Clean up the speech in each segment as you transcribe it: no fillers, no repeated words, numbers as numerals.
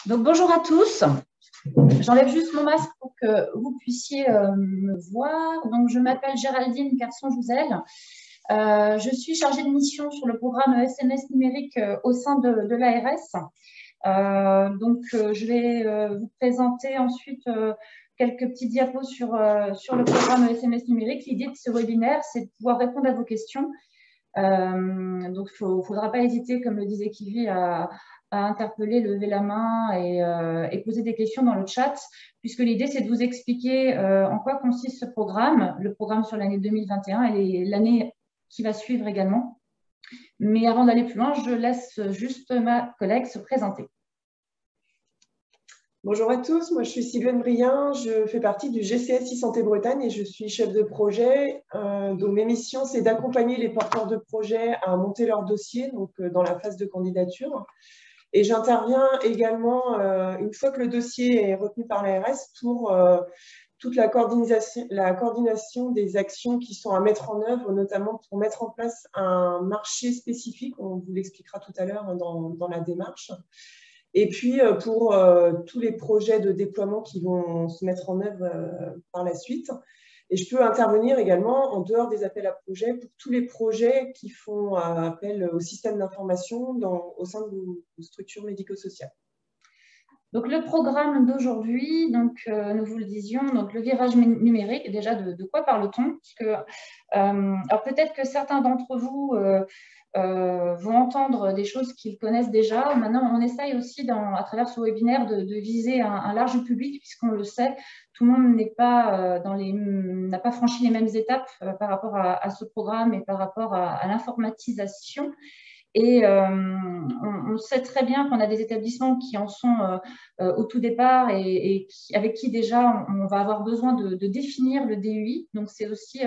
Donc, bonjour à tous. J'enlève juste mon masque pour que vous puissiez me voir. Donc, je m'appelle Géraldine Carson-Jouzel. Je suis chargée de mission sur le programme SMS numérique au sein de l'ARS. Je vais vous présenter ensuite quelques petits diapos sur le programme SMS numérique. L'idée de ce webinaire, c'est de pouvoir répondre à vos questions. Donc, il ne faudra pas hésiter, comme le disait Kivy, à interpeller, lever la main et poser des questions dans le chat, puisque l'idée, c'est de vous expliquer en quoi consiste ce programme, le programme sur l'année 2021 et l'année qui va suivre également. Mais avant d'aller plus loin, je laisse juste ma collègue se présenter. Bonjour à tous, moi je suis Sylvaine Brien, je fais partie du GCSI Santé Bretagne et je suis chef de projet. Donc mes missions, c'est d'accompagner les porteurs de projets à monter leur dossier dans la phase de candidature. Et j'interviens également, une fois que le dossier est retenu par l'ARS, pour toute la coordination des actions qui sont à mettre en œuvre, notamment pour mettre en place un marché spécifique, on vous l'expliquera tout à l'heure dans la démarche. Et puis, pour tous les projets de déploiement qui vont se mettre en œuvre par la suite. Et je peux intervenir également en dehors des appels à projets pour tous les projets qui font appel au système d'information au sein de structures médico-sociales. Donc, le programme d'aujourd'hui, nous vous le disions, donc le virage numérique, déjà de quoi parle-t-on? Alors peut-être que certains d'entre vous vont entendre des choses qu'ils connaissent déjà. Maintenant, on essaye aussi, à travers ce webinaire, de viser un large public, puisqu'on le sait, tout le monde n'a pas franchi les mêmes étapes par rapport à ce programme et par rapport à l'informatisation. Et on sait très bien qu'on a des établissements qui en sont au tout départ et avec qui déjà on va avoir besoin de définir le DUI. Donc, c'est aussi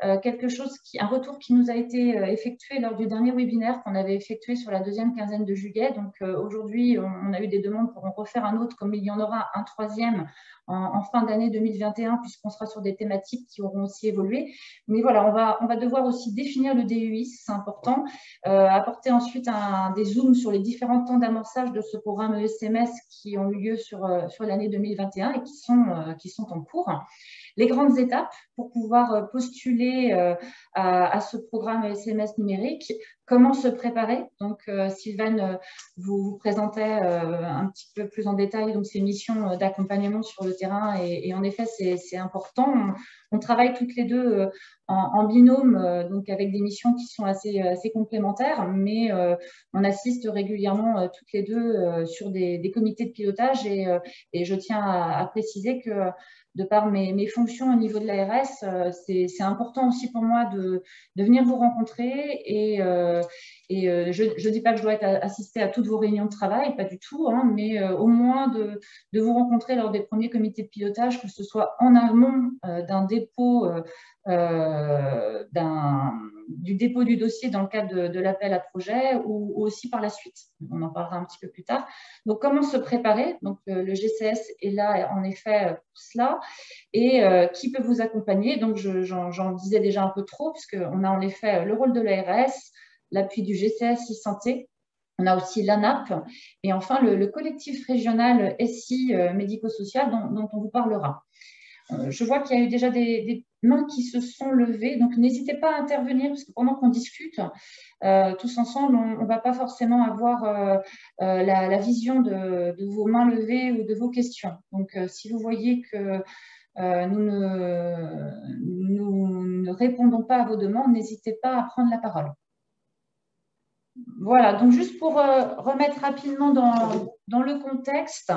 un retour qui nous a été effectué lors du dernier webinaire qu'on avait effectué sur la deuxième quinzaine de juillet. Donc, aujourd'hui, on a eu des demandes pour en refaire un autre, comme il y en aura un troisième en fin d'année 2021, puisqu'on sera sur des thématiques qui auront aussi évolué. Mais voilà, on va devoir aussi définir le DUI, c'est important, apporter ensuite des zooms sur les différents temps d'amorçage de ce programme SMS qui ont eu lieu sur l'année 2021 et qui sont en cours. Les grandes étapes pour pouvoir postuler à ce programme SMS numérique, comment se préparer. Donc, Sylvaine vous présentait un petit peu plus en détail ces missions d'accompagnement sur le terrain et en effet, c'est important. On travaille toutes les deux en binôme, donc avec des missions qui sont assez complémentaires, mais on assiste régulièrement toutes les deux sur des comités de pilotage et je tiens à préciser que de par mes fonctions au niveau de l'ARS, c'est important aussi pour moi de venir vous rencontrer et je ne dis pas que je dois assister à toutes vos réunions de travail, pas du tout, hein, mais au moins de vous rencontrer lors des premiers comités de pilotage, que ce soit en amont d'un dépôt du dépôt du dossier dans le cadre de l'appel à projet ou aussi par la suite. On en parlera un petit peu plus tard. Donc, comment se préparer? Donc, le GCS est là, en effet, pour cela. Et qui peut vous accompagner? Donc, j'en disais déjà un peu trop, puisqu'on a en effet le rôle de l'ARS, l'appui du GCS e-santé. On a aussi l'ANAP et enfin le collectif régional SI médico-social dont on vous parlera. Je vois qu'il y a eu déjà des mains qui se sont levées, donc n'hésitez pas à intervenir parce que pendant qu'on discute tous ensemble, on ne va pas forcément avoir la vision de vos mains levées ou de vos questions. Donc, si vous voyez que nous ne répondons pas à vos demandes, n'hésitez pas à prendre la parole. Voilà, donc juste pour remettre rapidement dans le contexte,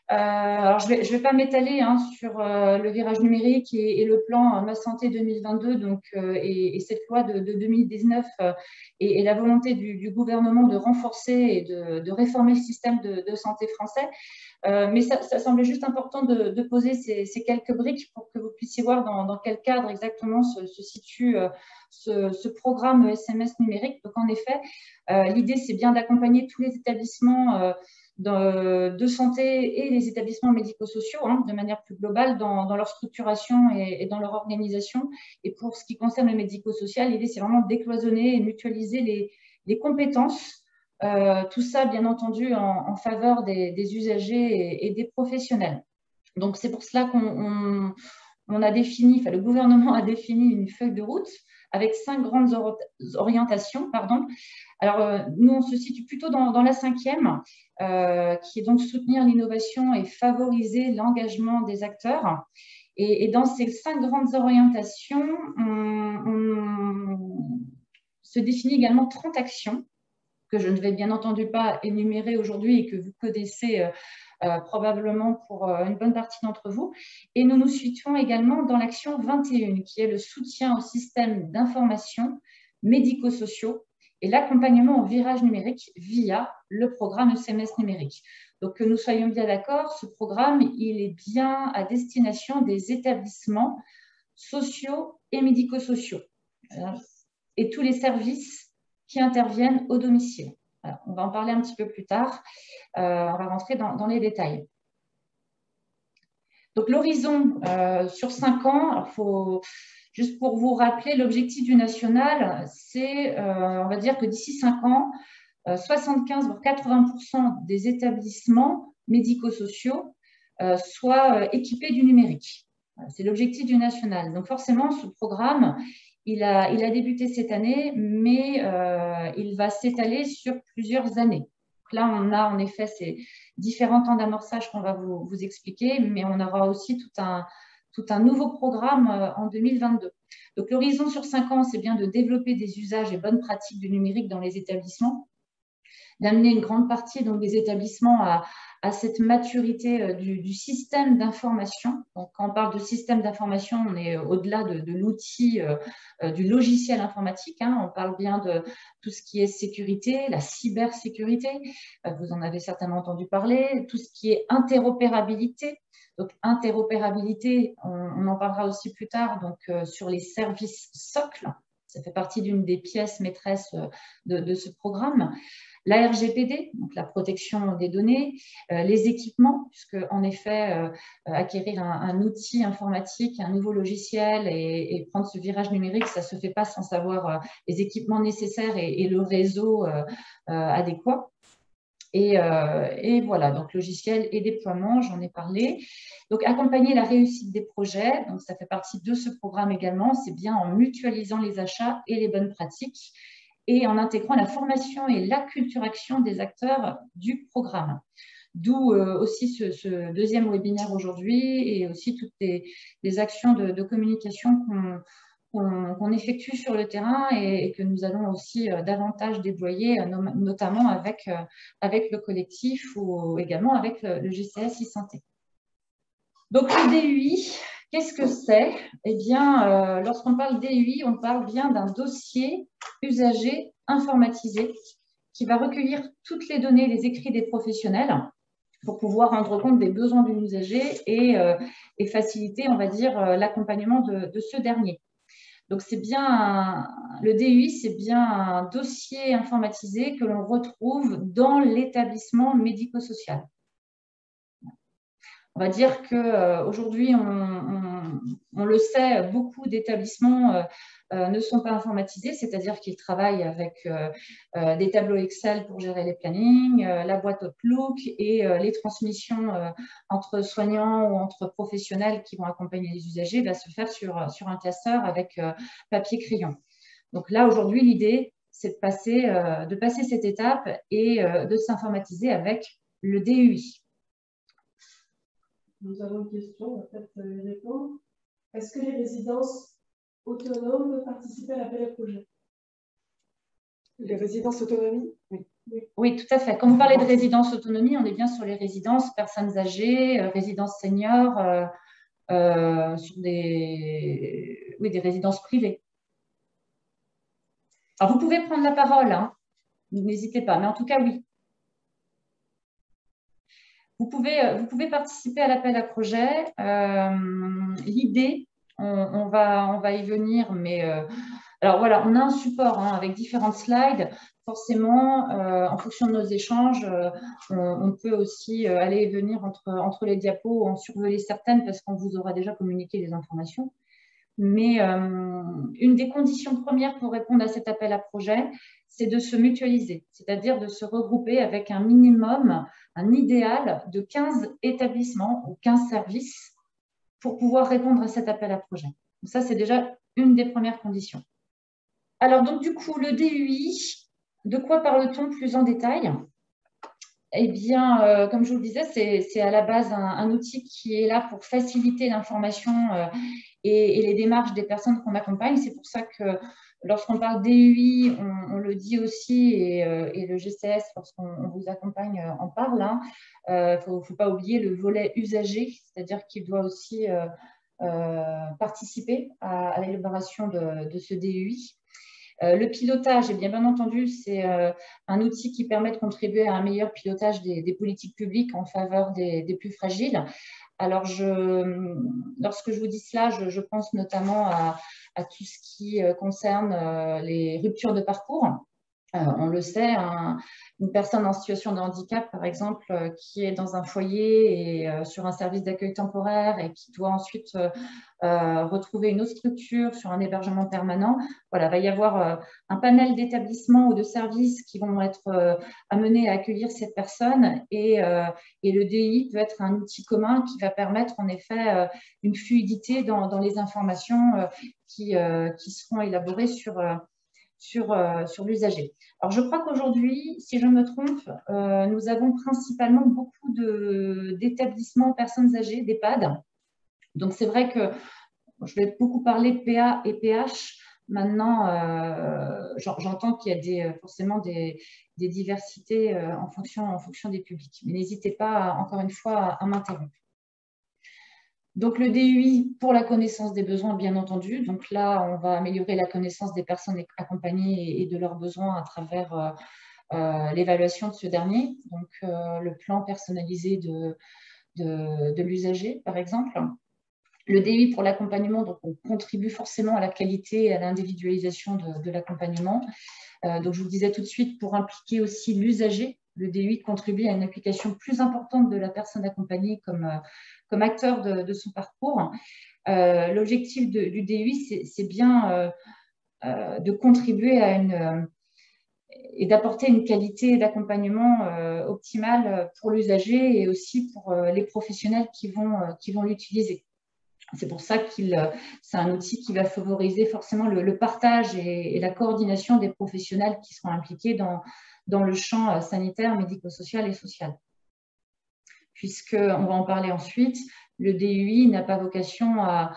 alors je vais pas m'étaler sur le virage numérique et le plan Ma Santé 2022 donc, et cette loi de 2019 et la volonté du gouvernement de renforcer et de réformer le système de santé français. Mais ça semblait juste important de poser ces quelques briques pour que vous puissiez voir dans quel cadre exactement se situe ce programme SMS numérique. Donc, en effet, l'idée, c'est bien d'accompagner tous les établissements de santé et les établissements médico-sociaux de manière plus globale dans leur structuration et dans leur organisation. Et pour ce qui concerne le médico-social, l'idée, c'est vraiment de décloisonner et mutualiser les compétences tout ça, bien entendu, en faveur des usagers et des professionnels. Donc, c'est pour cela qu'on a défini, enfin, le gouvernement a défini une feuille de route avec 5 grandes orientations. Pardon. Alors, nous, on se situe plutôt dans la 5e, qui est donc soutenir l'innovation et favoriser l'engagement des acteurs. Et dans ces 5 grandes orientations, on se définit également 30 actions que je ne vais bien entendu pas énumérer aujourd'hui et que vous connaissez probablement pour une bonne partie d'entre vous. Et nous nous situons également dans l'action 21, qui est le soutien au système d'information médico-sociaux et l'accompagnement au virage numérique via le programme SMS numérique. Donc, que nous soyons bien d'accord, ce programme, il est bien à destination des établissements sociaux et médico-sociaux et tous les services qui interviennent au domicile. Alors, on va en parler un petit peu plus tard. On va rentrer dans les détails. Donc, l'horizon sur 5 ans, alors juste pour vous rappeler, l'objectif du national, c'est, on va dire que d'ici 5 ans, 75 voire 80% des établissements médico-sociaux soient équipés du numérique. C'est l'objectif du national. Donc, forcément, ce programme, il a débuté cette année, mais il va s'étaler sur plusieurs années. Donc là, on a en effet ces différents temps d'amorçage qu'on va vous expliquer, mais on aura aussi tout un nouveau programme en 2022. Donc, l'horizon sur 5 ans, c'est bien de développer des usages et bonnes pratiques du numérique dans les établissements, d'amener une grande partie donc, des établissements à cette maturité du système d'information. Donc, quand on parle de système d'information, on est au-delà de l'outil du logiciel informatique. Hein. On parle bien de tout ce qui est sécurité, la cybersécurité. Vous en avez certainement entendu parler. Tout ce qui est interopérabilité. Donc, interopérabilité, on en parlera aussi plus tard donc, sur les services socles. Ça fait partie d'une des pièces maîtresses de ce programme. La RGPD, donc la protection des données, les équipements, puisque en effet, acquérir un outil informatique, un nouveau logiciel et prendre ce virage numérique, ça ne se fait pas sans savoir les équipements nécessaires et le réseau adéquat. Et voilà, donc logiciel et déploiement, j'en ai parlé. Donc, accompagner la réussite des projets, donc ça fait partie de ce programme également, c'est bien en mutualisant les achats et les bonnes pratiques et en intégrant la formation et l'acculturation des acteurs du programme. D'où aussi ce deuxième webinaire aujourd'hui et aussi toutes les actions de communication qu'on effectue sur le terrain et que nous allons aussi davantage déployer, notamment avec le collectif ou également avec le GCS e-santé. Donc, le DUI, qu'est-ce que c'est? Eh bien, lorsqu'on parle DUI, on parle bien d'un dossier usager informatisé qui va recueillir toutes les données, les écrits des professionnels pour pouvoir rendre compte des besoins du usager et faciliter, on va dire, l'accompagnement de ce dernier. Donc, c'est bien le DUI, c'est bien un dossier informatisé que l'on retrouve dans l'établissement médico-social. On va dire qu'aujourd'hui, on le sait, beaucoup d'établissements ne sont pas informatisés, c'est-à-dire qu'ils travaillent avec des tableaux Excel pour gérer les plannings, la boîte Outlook et les transmissions entre soignants ou entre professionnels qui vont accompagner les usagers va se faire sur un classeur avec papier-crayon. Donc là, aujourd'hui, l'idée, c'est de passer cette étape et de s'informatiser avec le DUI. Nous avons une question, on va peut-être y répondre. Est-ce que les résidences autonomes peuvent participer à l'appel à projet? Les résidences autonomie? Oui. Oui, tout à fait. Quand vous parlez de résidences autonomie, on est bien sur les résidences personnes âgées, résidences seniors, sur des résidences privées. Alors, vous pouvez prendre la parole, hein. N'hésitez pas, mais en tout cas, oui. Vous pouvez participer à l'appel à projet. L'idée, on va y venir, mais alors voilà, on a un support hein, avec différentes slides. Forcément, en fonction de nos échanges, on peut aussi aller et venir entre les diapos ou en survoler certaines parce qu'on vous aura déjà communiqué les informations. Mais une des conditions premières pour répondre à cet appel à projet, c'est de se mutualiser, c'est-à-dire de se regrouper avec un minimum, un idéal de 15 établissements ou 15 services pour pouvoir répondre à cet appel à projet. Donc ça, c'est déjà une des premières conditions. Alors, donc, du coup, le DUI, de quoi parle-t-on plus en détail? Eh bien, comme je vous le disais, c'est à la base un outil qui est là pour faciliter l'information et les démarches des personnes qu'on accompagne. C'est pour ça que lorsqu'on parle DUI, on le dit aussi, et le GCS, lorsqu'on vous accompagne, en parle. Il ne faut pas oublier le volet usager, c'est-à-dire qu'il doit aussi participer à l'élaboration de ce DUI. Le pilotage, eh bien entendu, c'est un outil qui permet de contribuer à un meilleur pilotage des politiques publiques en faveur des plus fragiles. Alors, lorsque je vous dis cela, je pense notamment à tout ce qui concerne les ruptures de parcours. On le sait, une personne en situation de handicap, par exemple, qui est dans un foyer et sur un service d'accueil temporaire et qui doit ensuite retrouver une autre structure sur un hébergement permanent, voilà, il va y avoir un panel d'établissements ou de services qui vont être amenés à accueillir cette personne et le DI peut être un outil commun qui va permettre en effet une fluidité dans les informations qui seront élaborées sur l'usager. Alors, je crois qu'aujourd'hui, si je ne me trompe, nous avons principalement beaucoup d'établissements personnes âgées, d'EHPAD. Donc, c'est vrai que je vais beaucoup parler de PA et PH. Maintenant, j'entends qu'il y a forcément des diversités en fonction des publics. Mais n'hésitez pas, encore une fois, à m'interrompre. Donc, le DUI pour la connaissance des besoins, bien entendu. Donc là, on va améliorer la connaissance des personnes accompagnées et de leurs besoins à travers l'évaluation de ce dernier. Donc, le plan personnalisé de l'usager, par exemple. Le DUI pour l'accompagnement, donc on contribue forcément à la qualité et à l'individualisation de l'accompagnement. Donc, je vous disais tout de suite, pour impliquer aussi l'usager, le DUI contribue à une implication plus importante de la personne accompagnée comme acteur de son parcours. L'objectif du DUI, c'est bien de contribuer à et d'apporter une qualité d'accompagnement optimale pour l'usager et aussi pour les professionnels qui vont l'utiliser. C'est pour ça que c'est un outil qui va favoriser forcément le partage et la coordination des professionnels qui seront impliqués dans le champ sanitaire, médico-social et social. Puisqu'on va en parler ensuite, le DUI n'a pas vocation à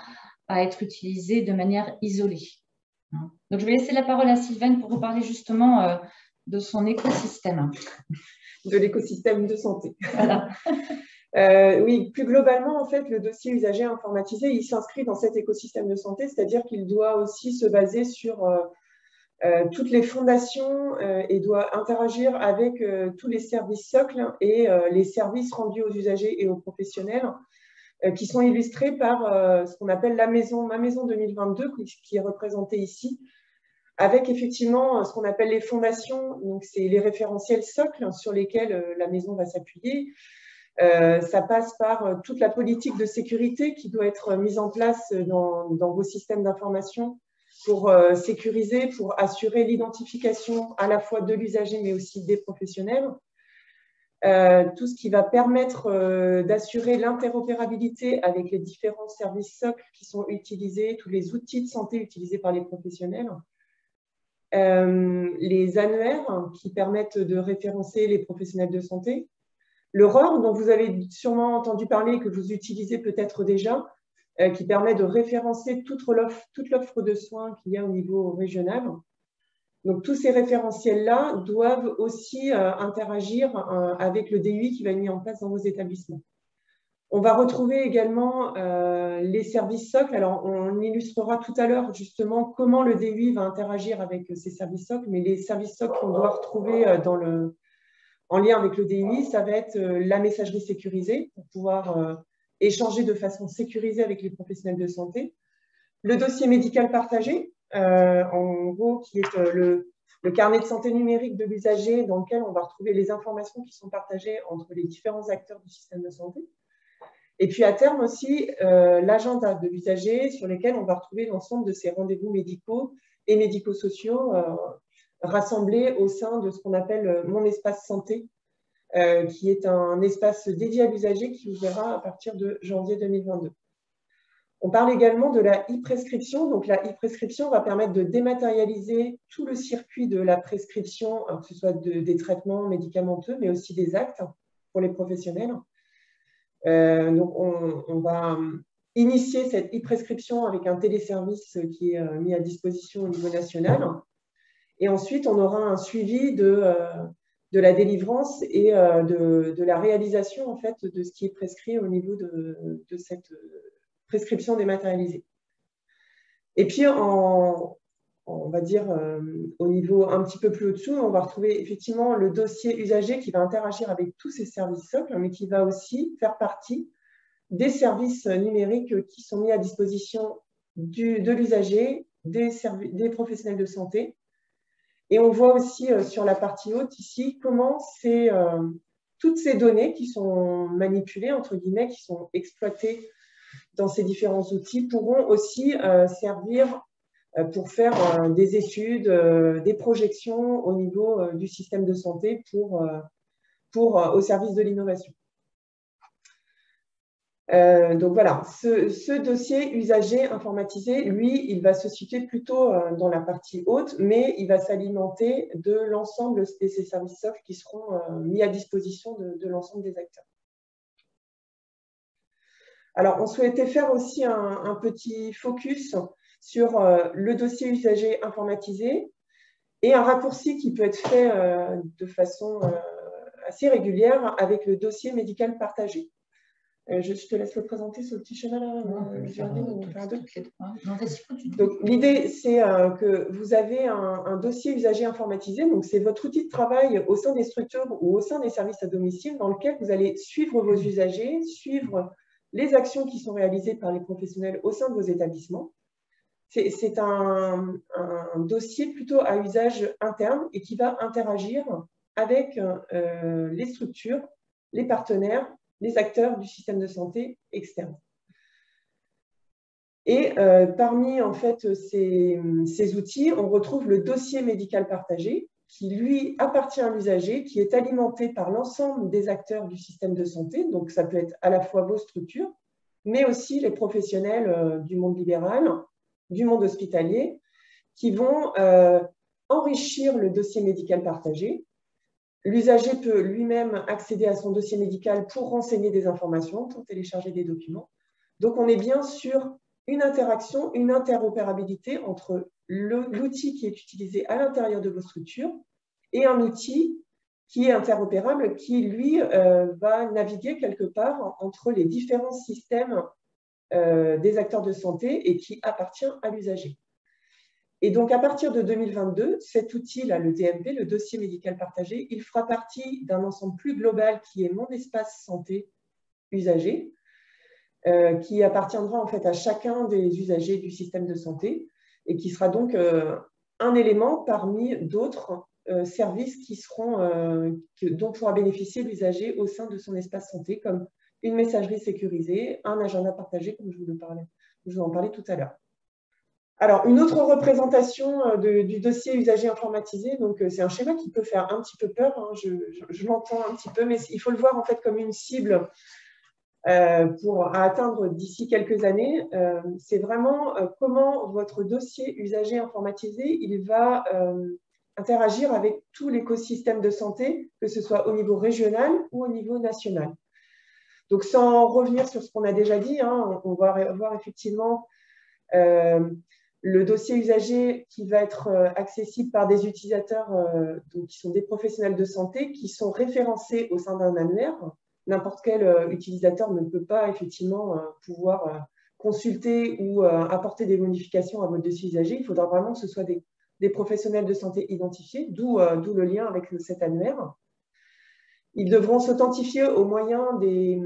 être utilisé de manière isolée. Donc, je vais laisser la parole à Sylvaine pour vous parler justement de son écosystème. De l'écosystème de santé. Voilà. Oui, plus globalement, en fait, le dossier usager informatisé, il s'inscrit dans cet écosystème de santé, c'est-à-dire qu'il doit aussi se baser sur toutes les fondations et doit interagir avec tous les services socles et les services rendus aux usagers et aux professionnels qui sont illustrés par ce qu'on appelle Ma Maison 2022, qui est représentée ici, avec effectivement ce qu'on appelle les fondations, donc c'est les référentiels socles sur lesquels la maison va s'appuyer. Ça passe par toute la politique de sécurité qui doit être mise en place dans vos systèmes d'information pour sécuriser, pour assurer l'identification à la fois de l'usager mais aussi des professionnels. Tout ce qui va permettre d'assurer l'interopérabilité avec les différents services socles qui sont utilisés, tous les outils de santé utilisés par les professionnels. Les annuaires qui permettent de référencer les professionnels de santé. Le ROR, dont vous avez sûrement entendu parler, que vous utilisez peut-être déjà, qui permet de référencer toute l'offre de soins qu'il y a au niveau régional. Donc, tous ces référentiels-là doivent aussi interagir avec le DUI qui va être mis en place dans vos établissements. On va retrouver également les services socles. Alors, on illustrera tout à l'heure justement comment le DUI va interagir avec ces services socles, mais les services socles qu'on doit retrouver en lien avec le DUI, ça va être la messagerie sécurisée pour pouvoir échanger de façon sécurisée avec les professionnels de santé. Le dossier médical partagé, en gros, qui est le carnet de santé numérique de l'usager dans lequel on va retrouver les informations qui sont partagées entre les différents acteurs du système de santé. Et puis à terme aussi, l'agenda de l'usager sur lequel on va retrouver l'ensemble de ces rendez-vous médicaux et médico-sociaux rassemblés au sein de ce qu'on appelle Mon Espace Santé, qui est un espace dédié à l'usager qui ouvrira à partir de janvier 2022. On parle également de la e-prescription. Donc, la e-prescription va permettre de dématérialiser tout le circuit de la prescription, que ce soit des traitements médicamenteux, mais aussi des actes pour les professionnels. Donc, on va initier cette e-prescription avec un téléservice qui est mis à disposition au niveau national. Et ensuite, on aura un suivi de la délivrance et de la réalisation en fait, de ce qui est prescrit au niveau de cette prescription dématérialisée. Et puis, on va dire au niveau un petit peu plus au-dessous, on va retrouver effectivement le dossier usager qui va interagir avec tous ces services socles, mais qui va aussi faire partie des services numériques qui sont mis à disposition de l'usager, des professionnels de santé. Et on voit aussi sur la partie haute ici comment toutes ces données qui sont manipulées, entre guillemets, qui sont exploitées dans ces différents outils pourront aussi servir pour faire des études, des projections au niveau du système de santé au service de l'innovation. Donc voilà, ce dossier usager informatisé, lui, il va se situer plutôt dans la partie haute, mais il va s'alimenter de l'ensemble de ces services soft qui seront mis à disposition de l'ensemble des acteurs. Alors, on souhaitait faire aussi un petit focus sur le dossier usager informatisé et un raccourci qui peut être fait de façon assez régulière avec le dossier médical partagé. Je te laisse le présenter sur le petit schéma là. Donc, l'idée, c'est que vous avez un dossier usager informatisé. Donc, c'est votre outil de travail au sein des structures ou au sein des services à domicile dans lequel vous allez suivre vos usagers, suivre les actions qui sont réalisées par les professionnels au sein de vos établissements. C'est un dossier plutôt à usage interne et qui va interagir avec les structures, les partenaires, les acteurs du système de santé externe. Et parmi en fait, ces outils, on retrouve le dossier médical partagé qui, lui, appartient à l'usager, qui est alimenté par l'ensemble des acteurs du système de santé. Donc, ça peut être à la fois vos structures, mais aussi les professionnels du monde libéral, du monde hospitalier, qui vont enrichir le dossier médical partagé. L'usager peut lui-même accéder à son dossier médical pour renseigner des informations, pour télécharger des documents. Donc, on est bien sur une interaction, une interopérabilité entre l'outil qui est utilisé à l'intérieur de vos structures et un outil qui est interopérable, qui, lui, va naviguer quelque part entre les différents systèmes des acteurs de santé et qui appartient à l'usager. Et donc, à partir de 2022, cet outil-là, le DMP, le dossier médical partagé, il fera partie d'un ensemble plus global qui est Mon Espace Santé Usager, qui appartiendra en fait à chacun des usagers du système de santé et qui sera donc un élément parmi d'autres services qui seront, dont pourra bénéficier l'usager au sein de son espace santé, comme une messagerie sécurisée, un agenda partagé, comme je vous en parlais tout à l'heure. Alors, une autre représentation du dossier usager informatisé, donc c'est un schéma qui peut faire un petit peu peur, hein, je l'entends un petit peu, mais il faut le voir en fait comme une cible à atteindre d'ici quelques années. C'est vraiment comment votre dossier usager informatisé, il va interagir avec tout l'écosystème de santé, que ce soit au niveau régional ou au niveau national. Donc, sans revenir sur ce qu'on a déjà dit, hein, on va voir effectivement le dossier usager qui va être accessible par des utilisateurs donc qui sont des professionnels de santé qui sont référencés au sein d'un annuaire. N'importe quel utilisateur ne peut pas effectivement pouvoir consulter ou apporter des modifications à votre dossier usager. Il faudra vraiment que ce soit des professionnels de santé identifiés, d'où le lien avec cet annuaire. Ils devront s'authentifier au moyen des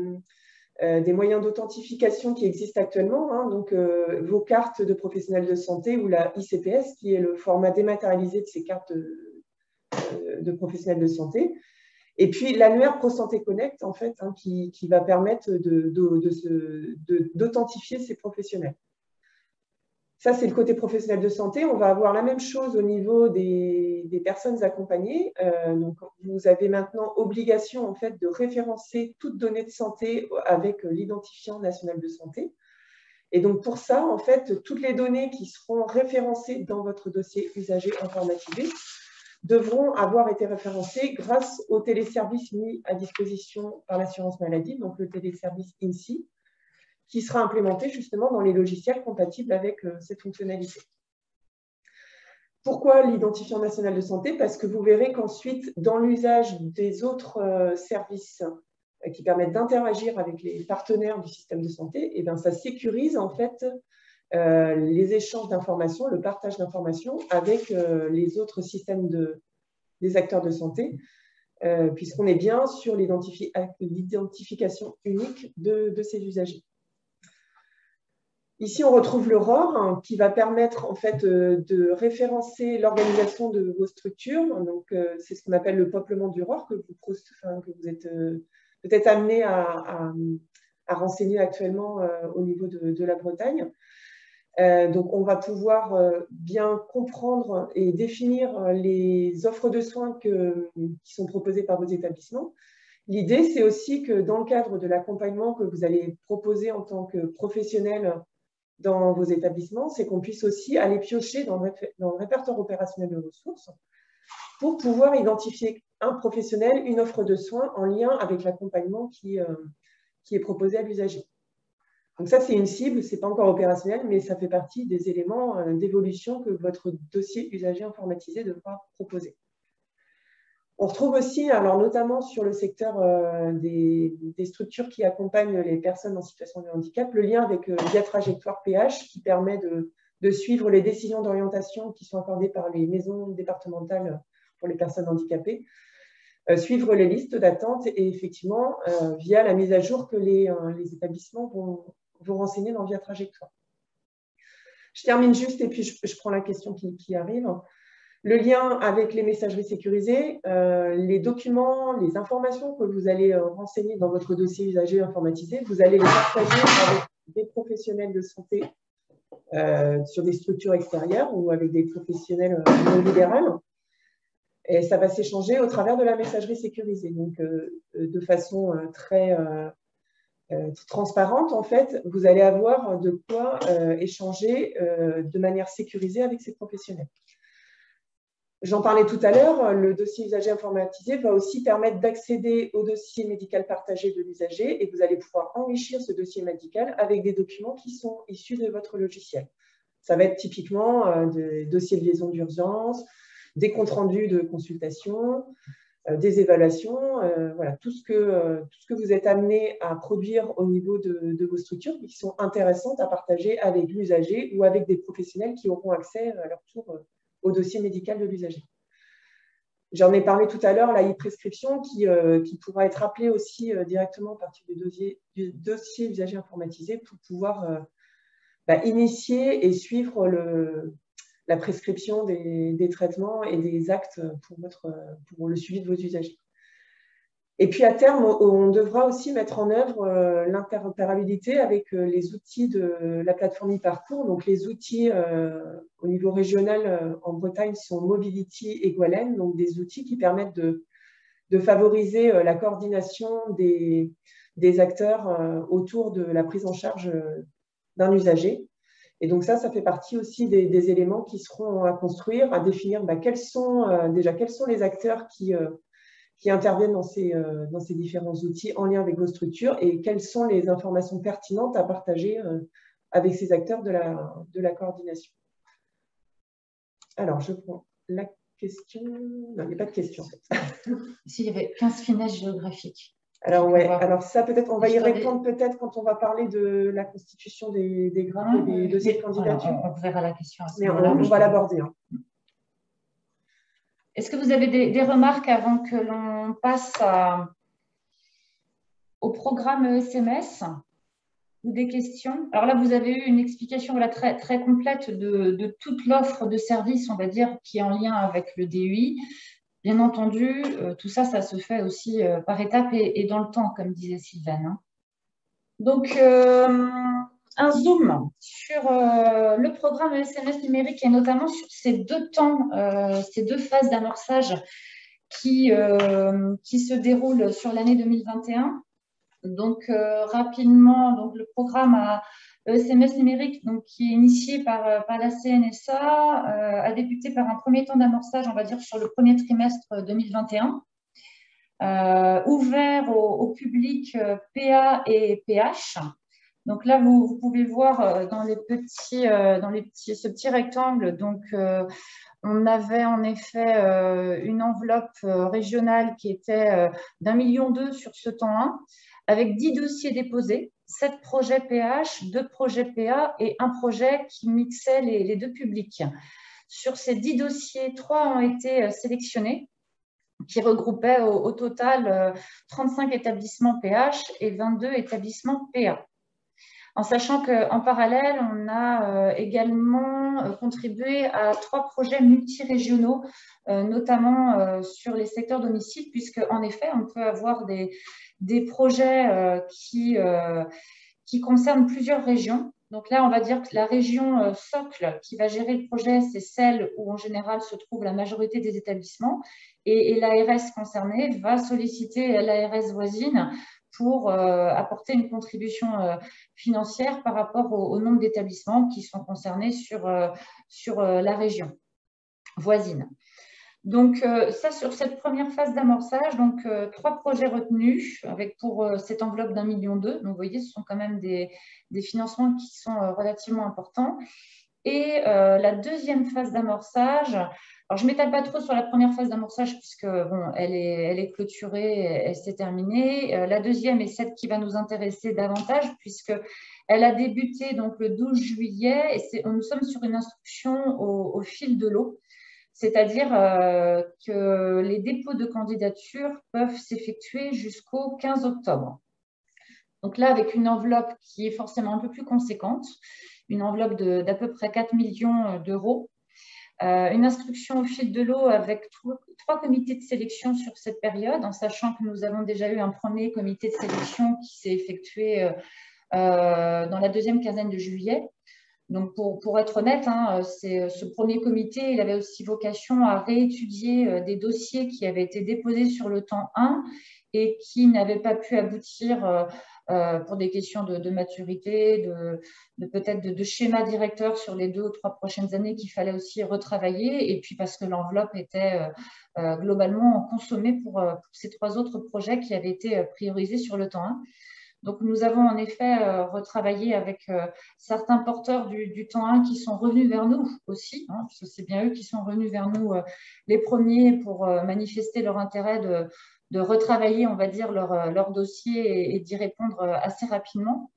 moyens d'authentification qui existent actuellement, hein, donc vos cartes de professionnels de santé ou la ICPS, qui est le format dématérialisé de ces cartes de professionnels de santé. Et puis l'annuaire ProSanté Connect, en fait, hein, qui va permettre d'authentifier ces professionnels. Ça, c'est le côté professionnel de santé. On va avoir la même chose au niveau des personnes accompagnées. Donc, vous avez maintenant obligation en fait, de référencer toute donnée de santé avec l'identifiant national de santé. Et donc, pour ça, en fait, toutes les données qui seront référencées dans votre dossier usager informatisé devront avoir été référencées grâce au téléservice mis à disposition par l'assurance maladie, donc le téléservice INSI, qui sera implémenté justement dans les logiciels compatibles avec cette fonctionnalité. Pourquoi l'identifiant national de santé? Parce que vous verrez qu'ensuite, dans l'usage des autres services qui permettent d'interagir avec les partenaires du système de santé, et bien, ça sécurise en fait les échanges d'informations, le partage d'informations avec les autres systèmes des acteurs de santé, puisqu'on est bien sur l'identification unique de ces usagers. Ici, on retrouve le ROR hein, qui va permettre en fait de référencer l'organisation de vos structures. Donc, c'est ce qu'on appelle le peuplement du ROR que vous êtes peut-être amené à renseigner actuellement au niveau de la Bretagne. Donc, on va pouvoir bien comprendre et définir les offres de soins qui sont proposées par vos établissements. L'idée, c'est aussi que dans le cadre de l'accompagnement que vous allez proposer en tant que professionnel dans vos établissements, c'est qu'on puisse aussi aller piocher dans le répertoire opérationnel de ressources pour pouvoir identifier un professionnel, une offre de soins en lien avec l'accompagnement qui est proposé à l'usager. Donc ça, c'est une cible, ce n'est pas encore opérationnel, mais ça fait partie des éléments d'évolution que votre dossier usager informatisé devra proposer. On retrouve aussi, alors notamment sur le secteur des structures qui accompagnent les personnes en situation de handicap, le lien avec Via Trajectoire PH qui permet de suivre les décisions d'orientation qui sont accordées par les maisons départementales pour les personnes handicapées, suivre les listes d'attente et effectivement via la mise à jour que les établissements vont renseigner dans Via Trajectoire. Je termine juste et puis je prends la question qui arrive. Le lien avec les messageries sécurisées, les documents, les informations que vous allez renseigner dans votre dossier usager informatisé, vous allez les partager avec des professionnels de santé sur des structures extérieures ou avec des professionnels non libéraux. Et ça va s'échanger au travers de la messagerie sécurisée. Donc, de façon très transparente, en fait, vous allez avoir de quoi échanger de manière sécurisée avec ces professionnels. J'en parlais tout à l'heure, le dossier usager informatisé va aussi permettre d'accéder au dossier médical partagé de l'usager et vous allez pouvoir enrichir ce dossier médical avec des documents qui sont issus de votre logiciel. Ça va être typiquement des dossiers de liaison d'urgence, des comptes rendus de consultation, des évaluations, voilà, tout ce que vous êtes amené à produire au niveau de vos structures qui sont intéressantes à partager avec l'usager ou avec des professionnels qui auront accès à leur tour au dossier médical de l'usager. J'en ai parlé tout à l'heure, la e-prescription qui pourra être appelée aussi directement à partir du dossier usager informatisé pour pouvoir initier et suivre la prescription des traitements et des actes pour le suivi de vos usagers. Et puis à terme, on devra aussi mettre en œuvre l'interopérabilité avec les outils de la plateforme e-parcours. Donc les outils au niveau régional en Bretagne sont Mobility et Gwenlen, donc des outils qui permettent de favoriser la coordination des acteurs autour de la prise en charge d'un usager. Et donc ça fait partie aussi des éléments qui seront à construire, à définir quels sont les acteurs qui interviennent dans ces différents outils en lien avec vos structures et quelles sont les informations pertinentes à partager avec ces acteurs de la coordination. Alors, je prends la question. Non, il n'y a pas de question en fait. S'il y avait 15 finesses géographiques. Alors, ouais, alors ça, peut-être, on va y répondre peut-être quand on va parler de la constitution des graphes et des dossiers de candidature. Voilà, on verra la question à ce mais moment-là. On va l'aborder. Hein. Est-ce que vous avez des remarques avant que l'on passe au programme SMS ou des questions? Alors là, vous avez eu une explication très, très complète de toute l'offre de services, on va dire, qui est en lien avec le DUI. bien entendu, tout ça, ça se fait aussi par étapes et dans le temps, comme disait Sylvaine, hein. Donc, un zoom sur le programme ESMS numérique et notamment sur ces deux temps, ces deux phases d'amorçage qui se déroulent sur l'année 2021. Donc, rapidement, donc, le programme ESMS numérique, donc, qui est initié par la CNSA, a débuté par un premier temps d'amorçage, on va dire, sur le premier trimestre 2021. Ouvert au public PA et PH. Donc là, vous pouvez voir dans ce petit rectangle, donc on avait en effet une enveloppe régionale qui était d'1,2 million sur ce temps 1, avec 10 dossiers déposés, 7 projets PH, 2 projets PA et un projet qui mixait les deux publics. Sur ces 10 dossiers, 3 ont été sélectionnés, qui regroupait au total 35 établissements PH et 22 établissements PA. En sachant qu'en parallèle, on a également contribué à 3 projets multirégionaux, notamment sur les secteurs domicile, puisque en effet, on peut avoir des projets qui concernent plusieurs régions. Donc là, on va dire que la région socle qui va gérer le projet, c'est celle où en général se trouve la majorité des établissements. Et l'ARS concernée va solliciter l'ARS voisine pour apporter une contribution financière par rapport au nombre d'établissements qui sont concernés sur la région voisine. Donc, ça, sur cette première phase d'amorçage, donc 3 projets retenus avec pour cette enveloppe d'1,2 million. Donc, vous voyez, ce sont quand même des financements qui sont relativement importants. Et la deuxième phase d'amorçage, alors je ne m'étale pas trop sur la première phase d'amorçage puisque bon, elle est clôturée, elle s'est terminée. La deuxième est celle qui va nous intéresser davantage puisqu'elle a débuté donc, le 12 juillet et nous sommes sur une instruction au fil de l'eau. C'est-à-dire que les dépôts de candidature peuvent s'effectuer jusqu'au 15 octobre. Donc là, avec une enveloppe qui est forcément un peu plus conséquente, une enveloppe d'à peu près 4 millions d'euros, une instruction au fil de l'eau avec 3 comités de sélection sur cette période, en sachant que nous avons déjà eu un premier comité de sélection qui s'est effectué dans la deuxième quinzaine de juillet. Donc, pour être honnête, hein, ce premier comité, il avait aussi vocation à réétudier des dossiers qui avaient été déposés sur le temps 1 et qui n'avaient pas pu aboutir pour des questions de maturité, peut-être de schéma directeur sur les 2 ou 3 prochaines années qu'il fallait aussi retravailler, et puis parce que l'enveloppe était globalement consommée pour ces 3 autres projets qui avaient été priorisés sur le temps 1. Donc, nous avons en effet retravaillé avec certains porteurs du temps 1 qui sont revenus vers nous aussi, hein, puisque c'est bien eux qui sont revenus vers nous les premiers pour manifester leur intérêt de retravailler, on va dire, leur dossier et d'y répondre assez rapidement.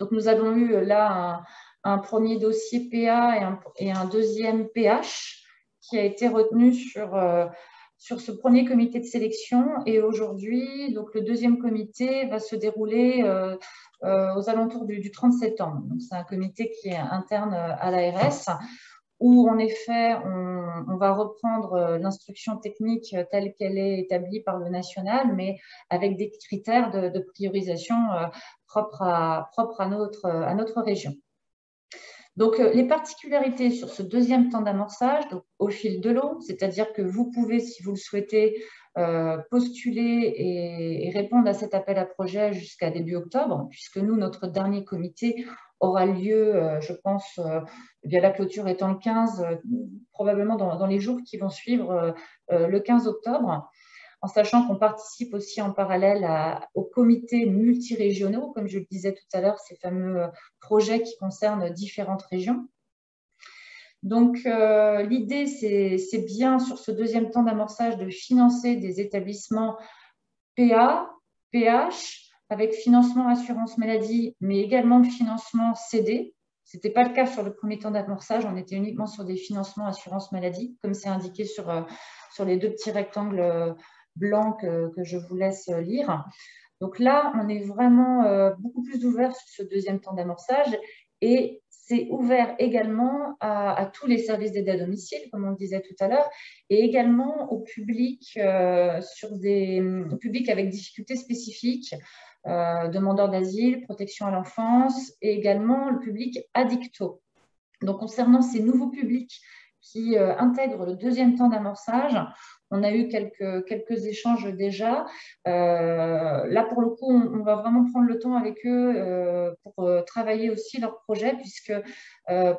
Donc, nous avons eu là un premier dossier PA et un deuxième PH qui a été retenu sur ce premier comité de sélection. Et aujourd'hui, donc le deuxième comité va se dérouler aux alentours du 30 septembre. Donc, c'est un comité qui est interne à l'ARS où, en effet, on va reprendre l'instruction technique telle qu'elle est établie par le national, mais avec des critères de priorisation propres à notre région. Donc, les particularités sur ce deuxième temps d'amorçage, au fil de l'eau, c'est-à-dire que vous pouvez, si vous le souhaitez, postuler et répondre à cet appel à projet jusqu'à début octobre, puisque nous, notre dernier comité aura lieu, je pense, via la clôture étant le 15, probablement dans les jours qui vont suivre le 15 octobre. En sachant qu'on participe aussi en parallèle aux comités multirégionaux, comme je le disais tout à l'heure, ces fameux projets qui concernent différentes régions. Donc, l'idée, c'est bien sur ce deuxième temps d'amorçage de financer des établissements PA, PH, avec financement assurance maladie, mais également financement CD. Ce n'était pas le cas sur le premier temps d'amorçage, on était uniquement sur des financements assurance maladie, comme c'est indiqué sur les 2 petits rectangles blanc que je vous laisse lire. Donc là, on est vraiment beaucoup plus ouvert sur ce deuxième temps d'amorçage et c'est ouvert également à tous les services d'aide à domicile, comme on le disait tout à l'heure, et également au public, au public avec difficultés spécifiques, demandeurs d'asile, protection à l'enfance, et également le public addicto. Donc, concernant ces nouveaux publics qui intègrent le deuxième temps d'amorçage, on a eu quelques échanges déjà. Là, pour le coup, on va vraiment prendre le temps avec eux pour travailler aussi leur projet, puisque,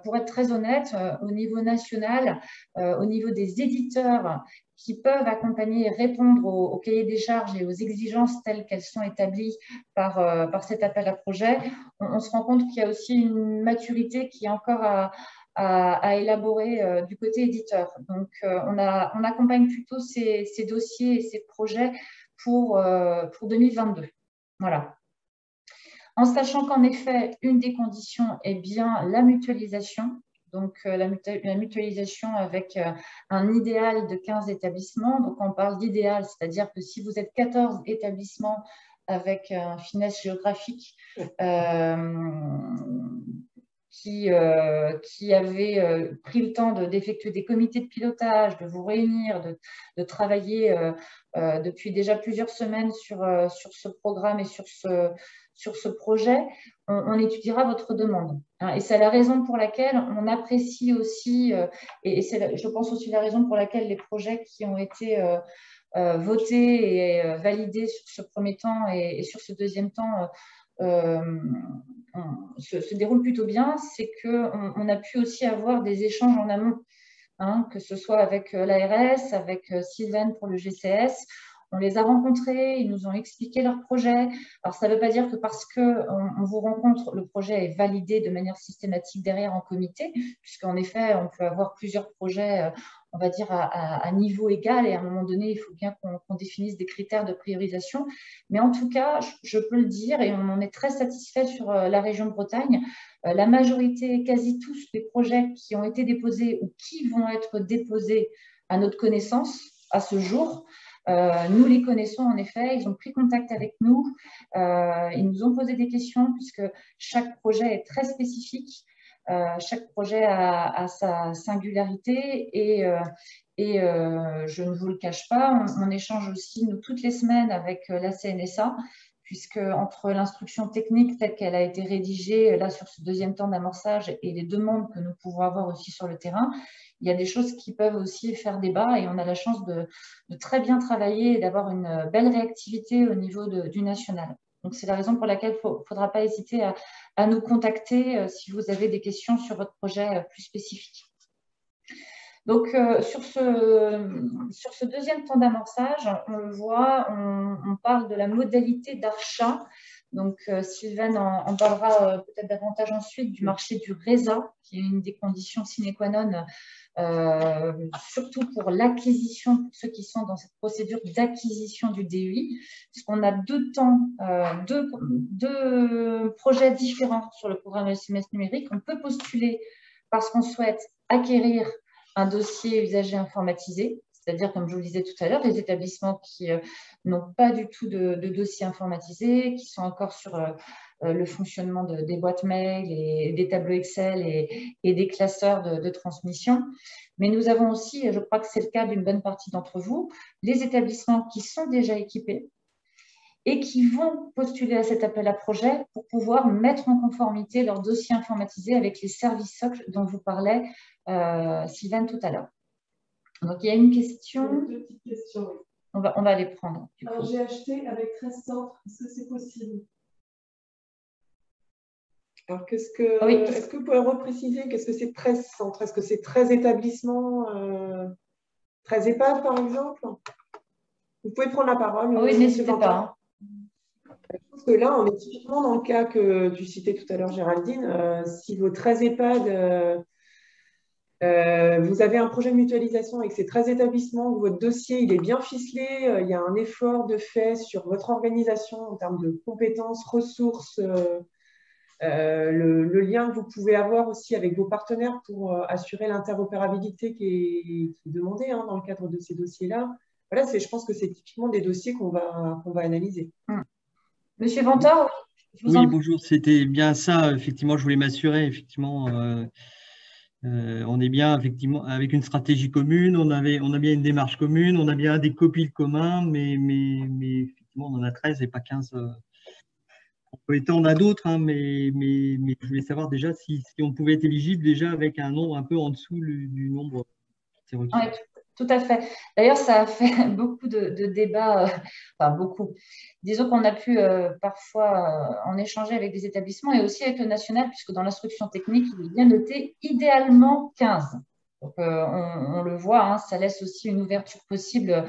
pour être très honnête, au niveau national, au niveau des éditeurs qui peuvent accompagner et répondre au cahier des charges et aux exigences telles qu'elles sont établies par cet appel à projet, on se rend compte qu'il y a aussi une maturité qui est encore à élaborer du côté éditeur. Donc, on accompagne plutôt ces dossiers et ces projets pour 2022. Voilà. En sachant qu'en effet, une des conditions est bien la mutualisation. Donc, la mutualisation avec un idéal de 15 établissements. Donc, on parle d'idéal, c'est-à-dire que si vous êtes 14 établissements avec une finesse géographique, qui avait pris le temps d'effectuer des comités de pilotage, de vous réunir, de travailler depuis déjà plusieurs semaines sur ce programme et sur ce projet, on étudiera votre demande. Et c'est la raison pour laquelle on apprécie aussi, et c'est, je pense aussi la raison pour laquelle les projets qui ont été votés et validés sur ce premier temps et sur ce deuxième temps se déroule plutôt bien, c'est qu'on a pu aussi avoir des échanges en amont, que ce soit avec l'ARS, avec Sylvain pour le GCS. On les a rencontrés, ils nous ont expliqué leur projet. Alors, ça ne veut pas dire que parce qu'on vous rencontre, le projet est validé de manière systématique derrière en comité, puisqu'en effet, on peut avoir plusieurs projets, on va dire, à niveau égal, et à un moment donné, il faut bien qu'on définisse des critères de priorisation. Mais en tout cas, je peux le dire, et on en est très satisfait sur la région Bretagne, la majorité, quasi tous les projets qui ont été déposés ou qui vont être déposés à notre connaissance à ce jour, nous les connaissons en effet, ils ont pris contact avec nous, ils nous ont posé des questions puisque chaque projet est très spécifique, chaque projet a sa singularité et je ne vous le cache pas, on échange aussi nous toutes les semaines avec la CNSA, puisque entre l'instruction technique telle qu'elle a été rédigée là sur ce deuxième temps d'amorçage et les demandes que nous pouvons avoir aussi sur le terrain, il y a des choses qui peuvent aussi faire débat et on a la chance de très bien travailler et d'avoir une belle réactivité au niveau du national. Donc, c'est la raison pour laquelle il ne faudra pas hésiter à nous contacter si vous avez des questions sur votre projet plus spécifique. Donc, sur ce deuxième temps d'amorçage, on le voit, on parle de la modalité d'achat. Donc, Sylvain en parlera peut-être davantage ensuite du marché du RESA, qui est une des conditions sine qua non, surtout pour l'acquisition, pour ceux qui sont dans cette procédure d'acquisition du DEI, puisqu'on a deux projets différents sur le programme SMS numérique. On peut postuler parce qu'on souhaite acquérir un dossier usager informatisé, c'est-à-dire, comme je vous le disais tout à l'heure, les établissements qui n'ont pas du tout de dossier informatisé, qui sont encore sur le fonctionnement des boîtes mail et des tableaux Excel et des classeurs de transmission. Mais nous avons aussi, et je crois que c'est le cas d'une bonne partie d'entre vous, les établissements qui sont déjà équipés et qui vont postuler à cet appel à projet pour pouvoir mettre en conformité leur dossier informatisé avec les services socles dont vous parlait Sylvain tout à l'heure. Donc, il y a une question. Deux petites questions, oui. On va les prendre. Alors, j'ai acheté avec 13 centres. Est-ce que c'est possible? Alors, oui. Est-ce que vous pouvez repréciser qu'est-ce que c'est 13 centres? Est-ce que c'est 13 établissements, 13 EHPAD, par exemple? Vous pouvez prendre la parole. Oui, n'hésitez pas. Je pense que là, on est typiquement dans le cas que tu citais tout à l'heure, Géraldine. Si vos 13 EHPAD, vous avez un projet de mutualisation avec ces 13 établissements, où votre dossier il est bien ficelé, il y a un effort de fait sur votre organisation en termes de compétences, ressources, le lien que vous pouvez avoir aussi avec vos partenaires pour assurer l'interopérabilité qui est demandée dans le cadre de ces dossiers-là. Voilà, je pense que c'est typiquement des dossiers qu'on va analyser. Monsieur Vantard, Oui, bonjour, c'était bien ça. Effectivement, je voulais m'assurer. Effectivement, on est bien effectivement avec une stratégie commune. On a bien une démarche commune. On a bien des copies communs, mais effectivement, on en a 13 et pas 15. On peut étendre à d'autres, hein, mais je voulais savoir déjà si on pouvait être éligible déjà avec un nombre un peu en dessous du nombre qui est Oui, requis. tout à fait. D'ailleurs, ça a fait beaucoup de débats, enfin beaucoup. Disons qu'on a pu parfois en échanger avec des établissements et aussi avec le national, puisque dans l'instruction technique, il est bien noté idéalement 15. Donc, on le voit, hein, ça laisse aussi une ouverture possible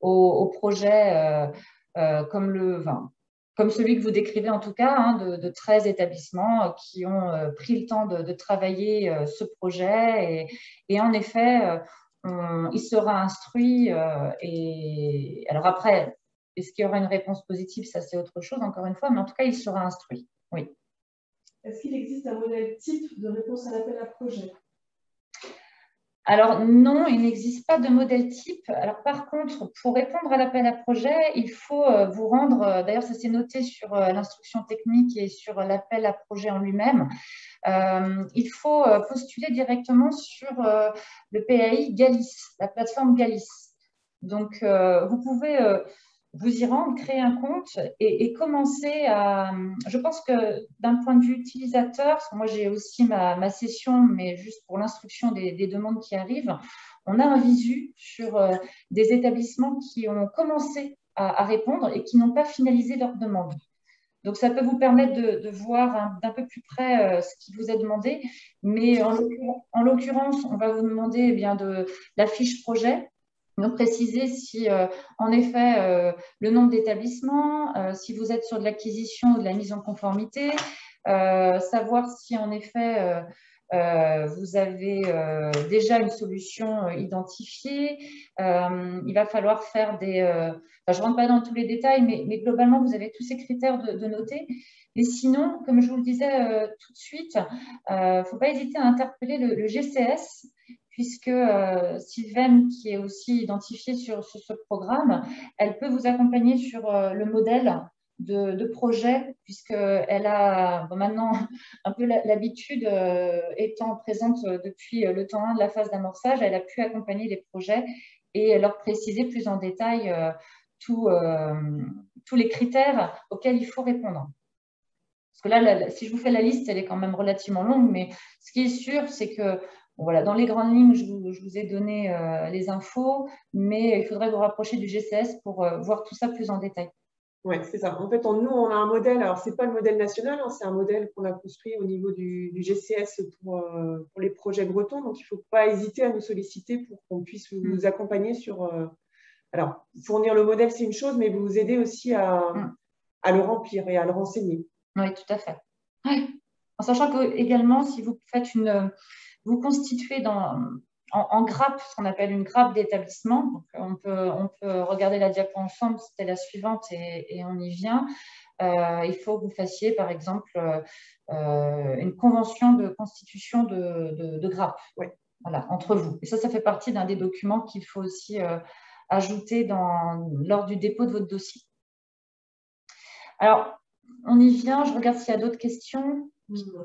au projet comme celui que vous décrivez en tout cas, hein, de 13 établissements qui ont pris le temps de travailler ce projet. Et en effet, il sera instruit. Et alors après, est-ce qu'il y aura une réponse positive? Ça, c'est autre chose, encore une fois, mais en tout cas, il sera instruit. Oui. Est-ce qu'il existe un modèle type de réponse à l'appel à projet? Alors non, il n'existe pas de modèle type. Alors par contre, pour répondre à l'appel à projet, il faut vous rendre, d'ailleurs ça s'est noté sur l'instruction technique et sur l'appel à projet en lui-même, il faut postuler directement sur le PAI Galis, la plateforme Galis. Donc vous pouvez vous y rendre, créer un compte et commencer à… Je pense que d'un point de vue utilisateur, parce que moi j'ai aussi ma session, mais juste pour l'instruction des demandes qui arrivent, on a un visu sur des établissements qui ont commencé à répondre et qui n'ont pas finalisé leur demande. Donc, ça peut vous permettre de voir d'un peu plus près ce qui vous est demandé. Mais en l'occurrence, on va vous demander eh bien, de la fiche projet. Donc, préciser si, en effet, le nombre d'établissements, si vous êtes sur de l'acquisition ou de la mise en conformité, savoir si, en effet, vous avez déjà une solution identifiée. Il va falloir faire des… je ne rentre pas dans tous les détails, mais globalement, vous avez tous ces critères de noter. Et sinon, comme je vous le disais tout de suite, il ne faut pas hésiter à interpeller le GCS, puisque Sylvaine, qui est aussi identifiée sur ce programme, elle peut vous accompagner sur le modèle de projet, puisqu'elle a maintenant un peu l'habitude, étant présente depuis le temps 1 de la phase d'amorçage, elle a pu accompagner les projets et leur préciser plus en détail tous les critères auxquels il faut répondre. Parce que là, si je vous fais la liste, elle est quand même relativement longue, mais ce qui est sûr, c'est que bon, voilà, dans les grandes lignes, je vous ai donné les infos, mais il faudrait vous rapprocher du GCS pour voir tout ça plus en détail. Oui, c'est ça. En fait, nous, on a un modèle. Alors, ce n'est pas le modèle national, hein, c'est un modèle qu'on a construit au niveau du GCS pour les projets bretons. Donc, il ne faut pas hésiter à nous solliciter pour qu'on puisse vous accompagner sur… alors, fournir le modèle, c'est une chose, mais vous aider aussi à le remplir et à le renseigner. Oui, tout à fait. Ouais. En sachant que également, si vous faites vous constituez en grappe, ce qu'on appelle une grappe d'établissement. On peut regarder la diapo ensemble, c'était la suivante et on y vient. Il faut que vous fassiez, par exemple, une convention de constitution de grappe, voilà, entre vous. Et ça fait partie d'un des documents qu'il faut aussi ajouter lors du dépôt de votre dossier. Alors, on y vient. Je regarde s'il y a d'autres questions.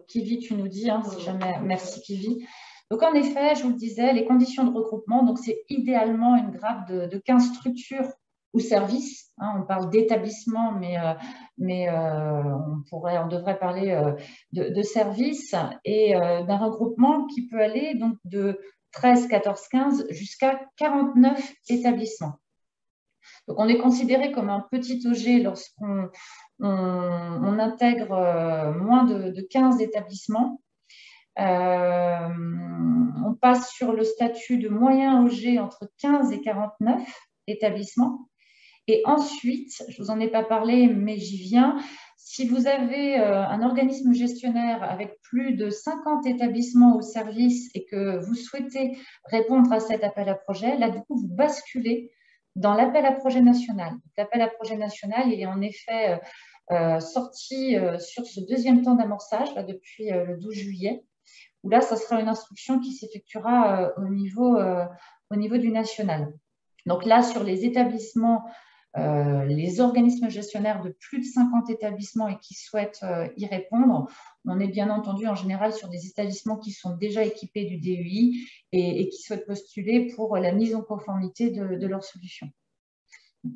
Kivi, tu nous dis, hein, si jamais. Merci, Kivi. Donc, en effet, je vous le disais, les conditions de regroupement, donc c'est idéalement une grappe de 15 structures ou services. Hein, on parle d'établissement, mais on devrait parler de services et d'un regroupement qui peut aller donc de 13, 14, 15 jusqu'à 49 établissements. Donc, on est considéré comme un petit OG lorsqu'on intègre moins de 15 établissements. On passe sur le statut de moyen OG entre 15 et 49 établissements. Et ensuite, je ne vous en ai pas parlé, mais j'y viens, si vous avez un organisme gestionnaire avec plus de 50 établissements au service et que vous souhaitez répondre à cet appel à projet, là, du coup, vous basculez dans l'appel à projet national. L'appel à projet national, il est en effet sorti sur ce deuxième temps d'amorçage depuis le 12 juillet, où là, ça sera une instruction qui s'effectuera au niveau du national. Donc là, sur les établissements les organismes gestionnaires de plus de 50 établissements et qui souhaitent y répondre. On est bien entendu en général sur des établissements qui sont déjà équipés du DEI et qui souhaitent postuler pour la mise en conformité de leur solution.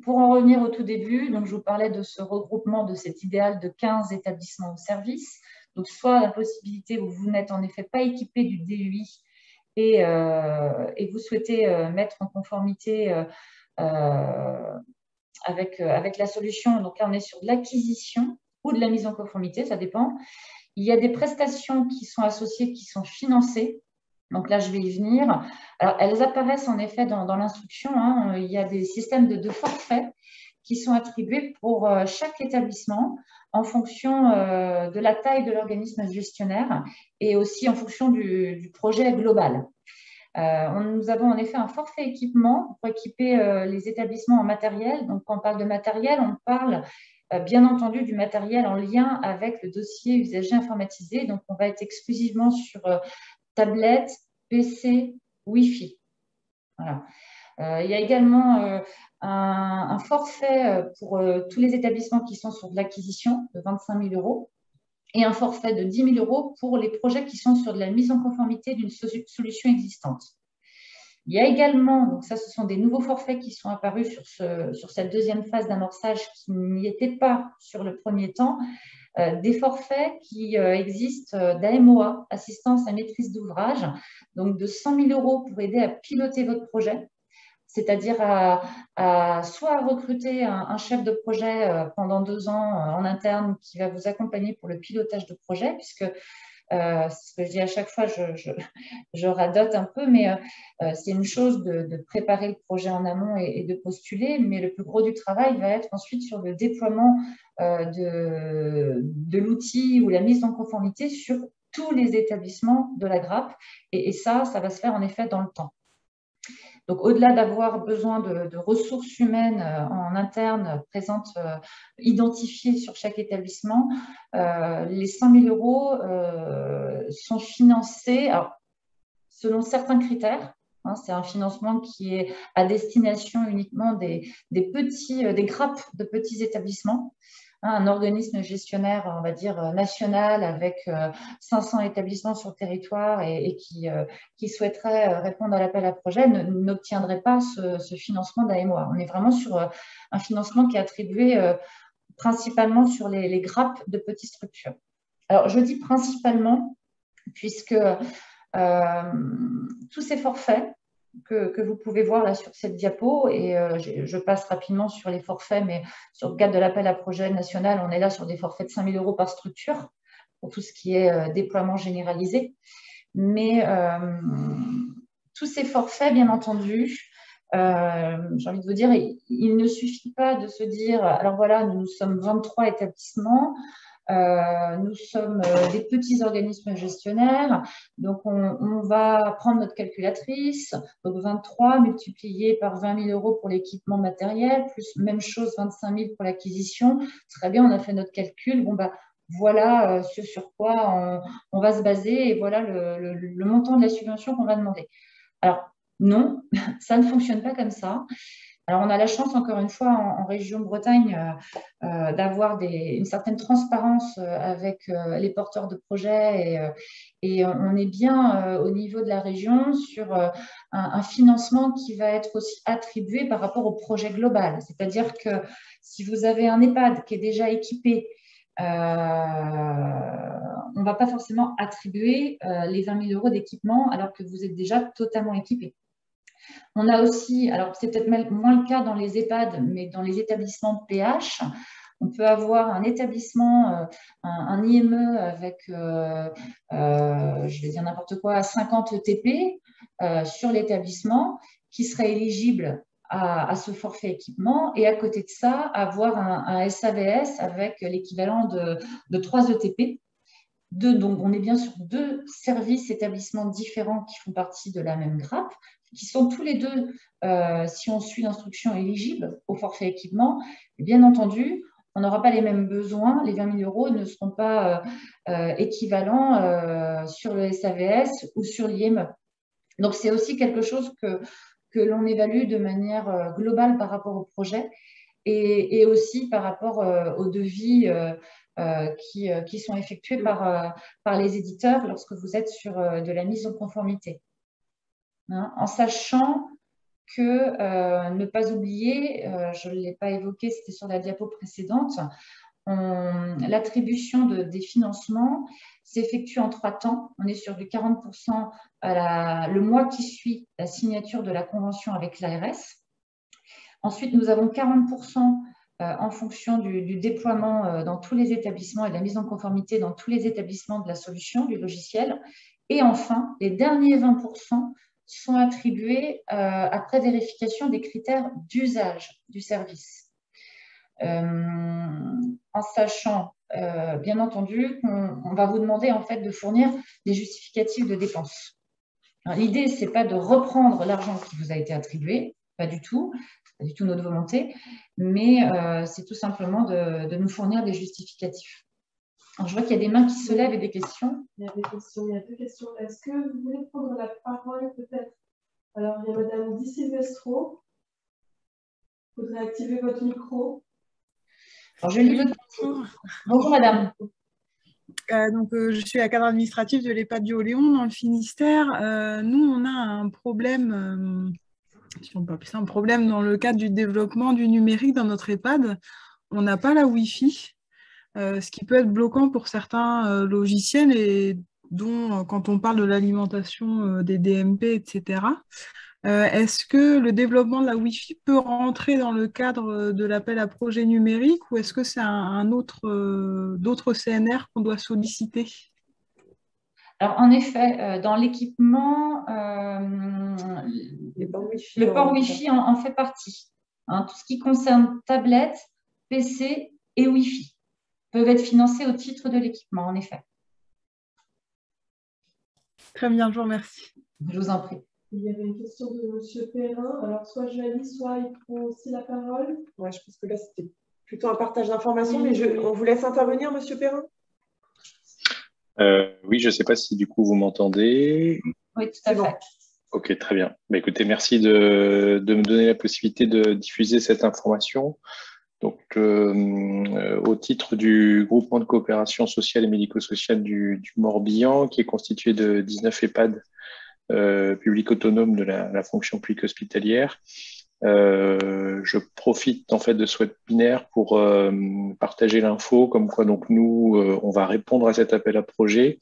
Pour en revenir au tout début, donc je vous parlais de ce regroupement, de cet idéal de 15 établissements au service. Donc, soit la possibilité où vous n'êtes en effet pas équipé du DEI et vous souhaitez mettre en conformité avec la solution. Donc là, on est sur de l'acquisition ou de la mise en conformité, ça dépend. Il y a des prestations qui sont associées, qui sont financées. Donc là, je vais y venir. Alors, elles apparaissent en effet dans l'instruction. Hein. Il y a des systèmes de forfaits qui sont attribués pour chaque établissement en fonction de la taille de l'organisme gestionnaire et aussi en fonction du projet global. Nous avons en effet un forfait équipement pour équiper les établissements en matériel. Donc, quand on parle de matériel, on parle bien entendu du matériel en lien avec le dossier usager informatisé. Donc, on va être exclusivement sur tablette, PC, Wi-Fi. Voilà. Il y a également un forfait pour tous les établissements qui sont sur de l'acquisition de 25 000 € et un forfait de 10 000 € pour les projets qui sont sur de la mise en conformité d'une solution existante. Il y a également, donc ça ce sont des nouveaux forfaits qui sont apparus sur cette deuxième phase d'amorçage qui n'y étaient pas sur le premier temps, des forfaits qui existent d'AMOA, assistance à maîtrise d'ouvrage, donc de 100 000 € pour aider à piloter votre projet, c'est-à-dire soit à recruter un chef de projet pendant 2 ans en interne qui va vous accompagner pour le pilotage de projet, puisque ce que je dis à chaque fois, je radote un peu, mais c'est une chose de préparer le projet en amont et de postuler, mais le plus gros du travail va être ensuite sur le déploiement de l'outil ou la mise en conformité sur tous les établissements de la grappe, et ça va se faire en effet dans le temps. Donc, au-delà d'avoir besoin de ressources humaines en interne présentes, identifiées sur chaque établissement, les 100 000 € sont financés alors, selon certains critères. Hein, c'est un financement qui est à destination uniquement des grappes de petits établissements. Un organisme gestionnaire, on va dire, national avec 500 établissements sur le territoire et qui souhaiterait répondre à l'appel à projet n'obtiendrait pas ce financement d'AMOA. On est vraiment sur un financement qui est attribué principalement sur les grappes de petites structures. Alors, je dis principalement puisque tous ces forfaits que vous pouvez voir là sur cette diapo, et je passe rapidement sur les forfaits, mais sur le cadre de l'appel à projet national, on est là sur des forfaits de 5 000 € par structure pour tout ce qui est déploiement généralisé. Mais tous ces forfaits, bien entendu, j'ai envie de vous dire, il ne suffit pas de se dire, alors voilà, nous sommes 23 établissements, nous sommes des petits organismes gestionnaires, donc on va prendre notre calculatrice, donc 23 multiplié par 20 000 € pour l'équipement matériel, plus même chose 25 000 pour l'acquisition. Très bien, on a fait notre calcul. Bon, bah, voilà ce sur quoi on va se baser et voilà le montant de la subvention qu'on va demander. Alors, non, ça ne fonctionne pas comme ça. Alors, on a la chance, encore une fois, en région Bretagne, d'avoir une certaine transparence avec les porteurs de projets et on est bien au niveau de la région sur un financement qui va être aussi attribué par rapport au projet global. C'est-à-dire que si vous avez un EHPAD qui est déjà équipé, on ne va pas forcément attribuer les 20 000 € d'équipement alors que vous êtes déjà totalement équipé. On a aussi, alors c'est peut-être moins le cas dans les EHPAD, mais dans les établissements PH, on peut avoir un établissement, un IME avec, je vais dire n'importe quoi, 50 ETP sur l'établissement qui serait éligible à ce forfait équipement et à côté de ça, avoir un SAVS avec l'équivalent de 3 ETP. Donc, on est bien sur 2 services établissements différents qui font partie de la même grappe, qui sont tous les deux, si on suit l'instruction, éligibles au forfait équipement. Et bien entendu, on n'aura pas les mêmes besoins. Les 20 000 € ne seront pas équivalents sur le SAVS ou sur l'IME. Donc, c'est aussi quelque chose que l'on évalue de manière globale par rapport au projet. et aussi par rapport aux devis qui sont effectués par les éditeurs lorsque vous êtes sur de la mise en conformité. Hein, en sachant que, ne pas oublier, je ne l'ai pas évoqué, c'était sur la diapo précédente, l'attribution des financements s'effectue en 3 temps. On est sur du 40% le mois qui suit la signature de la convention avec l'ARS. Ensuite, nous avons 40% en fonction du déploiement dans tous les établissements et de la mise en conformité dans tous les établissements de la solution, du logiciel. Et enfin, les derniers 20% sont attribués après vérification des critères d'usage du service. En sachant, bien entendu, qu'on va vous demander en fait de fournir des justificatifs de dépenses. L'idée, ce n'est pas de reprendre l'argent qui vous a été attribué, pas du tout, pas du tout notre volonté, mais c'est tout simplement de nous fournir des justificatifs. Alors, je vois qu'il y a des mains qui se lèvent et des questions. Il y a des questions, il y a 2 questions. Est-ce que vous voulez prendre la parole peut-être? Alors, il y a Madame Di Silvestro. Il faudrait activer votre micro. Alors, je lis votre question. Bonjour, madame. Je suis la cadre administrative de l'EHPAD du Haut-Léon dans le Finistère. Nous, on a un problème, si on peut appeler ça un problème, dans le cadre du développement du numérique dans notre EHPAD. On n'a pas la Wi-Fi, ce qui peut être bloquant pour certains logiciels et dont, quand on parle de l'alimentation des DMP, etc. Est-ce que le développement de la Wi-Fi peut rentrer dans le cadre de l'appel à projet numérique ou est-ce que c'est d'autres CNR qu'on doit solliciter? Alors, en effet, dans l'équipement, le port Wi-Fi en fait partie. Hein, tout ce qui concerne tablette, PC et Wi-Fi peuvent être financés au titre de l'équipement, en effet. Très bien, je vous remercie. Je vous en prie. Il y avait une question de M. Perrin. Alors, soit je la lis, soit il prend aussi la parole. Ouais, je pense que là, c'était plutôt un partage d'informations, mais on vous laisse intervenir, M. Perrin. Oui, je ne sais pas si du coup vous m'entendez. Oui, tout à fait. Bon. Ok, très bien. Bah, écoutez, merci de me donner la possibilité de diffuser cette information. Donc, au titre du groupement de coopération sociale et médico-sociale du Morbihan, qui est constitué de 19 EHPAD publics autonomes de la fonction publique hospitalière, je profite en fait de ce webinaire pour partager l'info comme quoi donc nous on va répondre à cet appel à projet.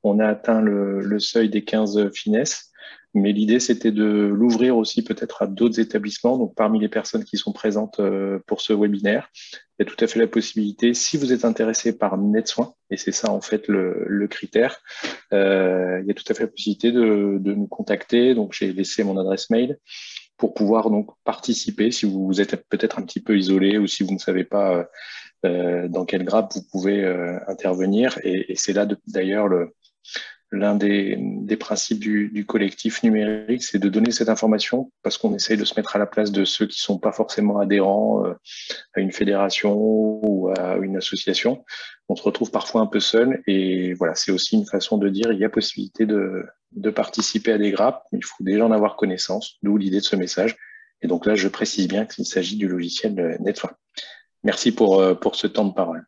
On a atteint le seuil des 15 finesses, mais l'idée c'était de l'ouvrir aussi peut-être à d'autres établissements. Donc parmi les personnes qui sont présentes pour ce webinaire, il y a tout à fait la possibilité, si vous êtes intéressé par NetSoin, et c'est ça en fait le critère, il y a tout à fait la possibilité de nous contacter. Donc j'ai laissé mon adresse mail pour pouvoir donc participer si vous êtes peut-être un petit peu isolé ou si vous ne savez pas dans quel grappe vous pouvez intervenir. Et c'est là d'ailleurs l'un des principes du collectif numérique, c'est de donner cette information parce qu'on essaye de se mettre à la place de ceux qui ne sont pas forcément adhérents à une fédération ou à une association. On se retrouve parfois un peu seul et voilà, c'est aussi une façon de dire il y a possibilité de participer à des grappes, mais il faut déjà en avoir connaissance, d'où l'idée de ce message. Et donc là, je précise bien qu'il s'agit du logiciel NetSoin. Merci pour ce temps de parole.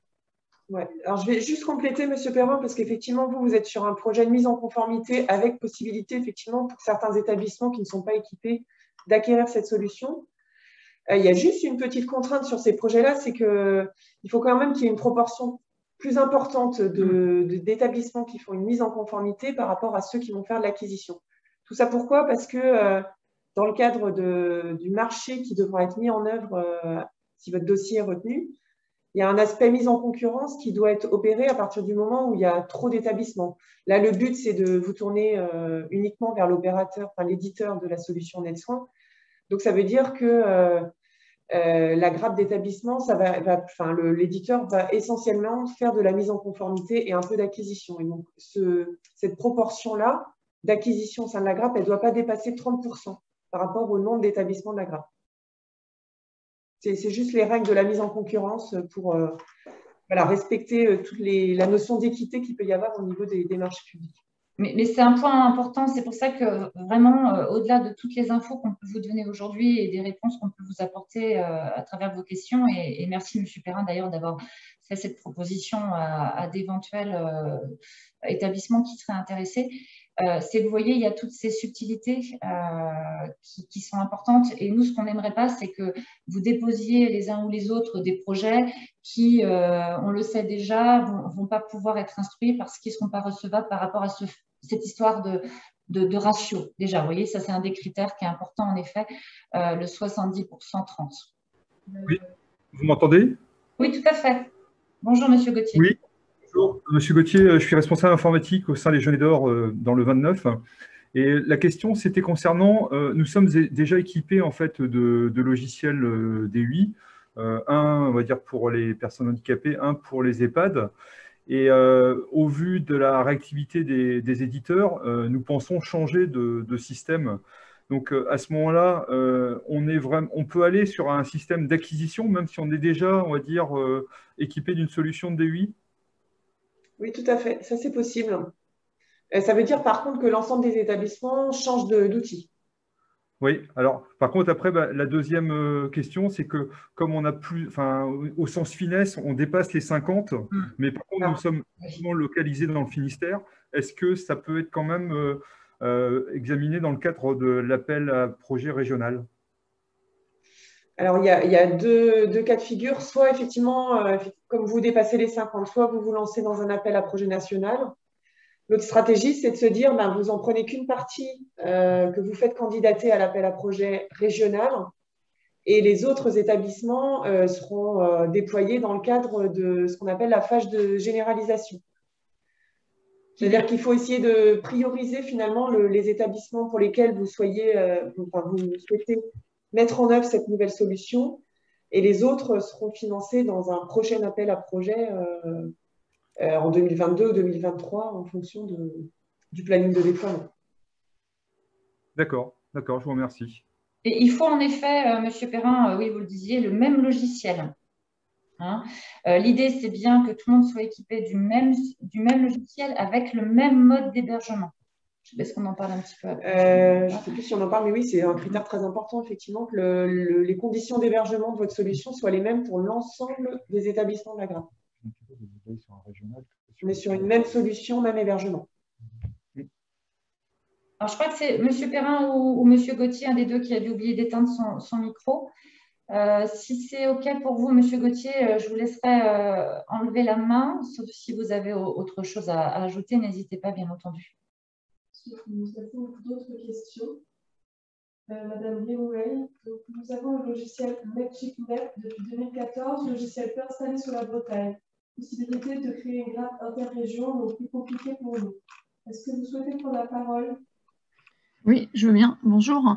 Ouais. Alors, je vais juste compléter, M. Perrin, parce qu'effectivement, vous êtes sur un projet de mise en conformité avec possibilité, effectivement, pour certains établissements qui ne sont pas équipés, d'acquérir cette solution. Il y a juste une petite contrainte sur ces projets-là, c'est qu'il faut quand même qu'il y ait une proportion plus importante d'établissements qui font une mise en conformité par rapport à ceux qui vont faire de l'acquisition. Tout ça pourquoi? Parce que dans le cadre du marché qui devra être mis en œuvre si votre dossier est retenu, il y a un aspect mise en concurrence qui doit être opéré à partir du moment où il y a trop d'établissements. Là, le but, c'est de vous tourner uniquement vers l'opérateur, enfin l'éditeur de la solution NetSoin. Donc, ça veut dire que la grappe d'établissement, l'éditeur va essentiellement faire de la mise en conformité et un peu d'acquisition. Et donc, cette proportion-là d'acquisition au sein de la grappe, elle ne doit pas dépasser 30% par rapport au nombre d'établissements de la grappe. C'est juste les règles de la mise en concurrence pour respecter toute la notion d'équité qu'il peut y avoir au niveau des marchés publics. Mais c'est un point important, c'est pour ça que vraiment, au-delà de toutes les infos qu'on peut vous donner aujourd'hui et des réponses qu'on peut vous apporter à travers vos questions, et merci M. Perrin d'ailleurs d'avoir fait cette proposition à d'éventuels établissements qui seraient intéressés, c'est que vous voyez, il y a toutes ces subtilités qui sont importantes, et nous, ce qu'on n'aimerait pas, c'est que vous déposiez les uns ou les autres des projets qui, on le sait déjà, vont pas pouvoir être instruits parce qu'ils ne seront pas recevables par rapport à cette histoire de ratio. Déjà, vous voyez, ça c'est un des critères qui est important en effet, le 70%-30. Oui, vous m'entendez? Oui, tout à fait. Bonjour Monsieur Gauthier. Oui, bonjour Monsieur Gauthier, je suis responsable informatique au sein des Jeunes et d'Or dans le 29. Et la question c'était concernant, nous sommes déjà équipés en fait de logiciels DUI, un on va dire pour les personnes handicapées, un pour les EHPAD. Et au vu de la réactivité des éditeurs, nous pensons changer de système. Donc à ce moment-là, on peut aller sur un système d'acquisition, même si on est déjà, on va dire, équipé d'une solution de DUI. Oui, tout à fait, ça c'est possible. Ça veut dire par contre que l'ensemble des établissements changent d'outils. Oui, alors par contre, après, la deuxième question, c'est que comme on a plus, enfin, au sens finesse, on dépasse les 50, mais par contre, nous sommes localisés dans le Finistère. Est-ce que ça peut être quand même examiné dans le cadre de l'appel à projet régional? Alors, il y a deux cas de figure. Soit, effectivement, comme vous dépassez les 50, soit vous vous lancez dans un appel à projet national. Notre stratégie, c'est de se dire, vous n'en prenez qu'une partie que vous faites candidater à l'appel à projet régional, et les autres établissements seront déployés dans le cadre de ce qu'on appelle la phase de généralisation. C'est-à-dire qu'il faut essayer de prioriser finalement les établissements pour lesquels vous souhaitez mettre en œuvre cette nouvelle solution, et les autres seront financés dans un prochain appel à projet en 2022 ou 2023 en fonction du planning de déploiement. D'accord, je vous remercie. Et il faut en effet, Monsieur Perrin, oui, vous le disiez, le même logiciel. Hein. L'idée, c'est bien que tout le monde soit équipé du même logiciel avec le même mode d'hébergement. Est-ce qu'on en parle un petit peu après? Je ne sais plus si on en parle, mais oui, c'est un critère très important, effectivement, que les conditions d'hébergement de votre solution soient les mêmes pour l'ensemble des établissements de la GRAP. On est sur une même solution, même hébergement. Alors, je crois que c'est M. Perrin ou M. Gauthier, un des deux, qui a dû oublier d'éteindre son micro. Si c'est OK pour vous, M. Gauthier, je vous laisserai enlever la main, sauf si vous avez autre chose à ajouter, n'hésitez pas, bien entendu. Nous avons d'autres questions. Madame Léouel, nous avons le logiciel MagicNet depuis 2014, logiciel peu installé sur la Bretagne. Possibilité de créer une grappe interrégion, donc plus compliqué pour nous. Est-ce que vous souhaitez prendre la parole? Oui, je veux bien. Bonjour.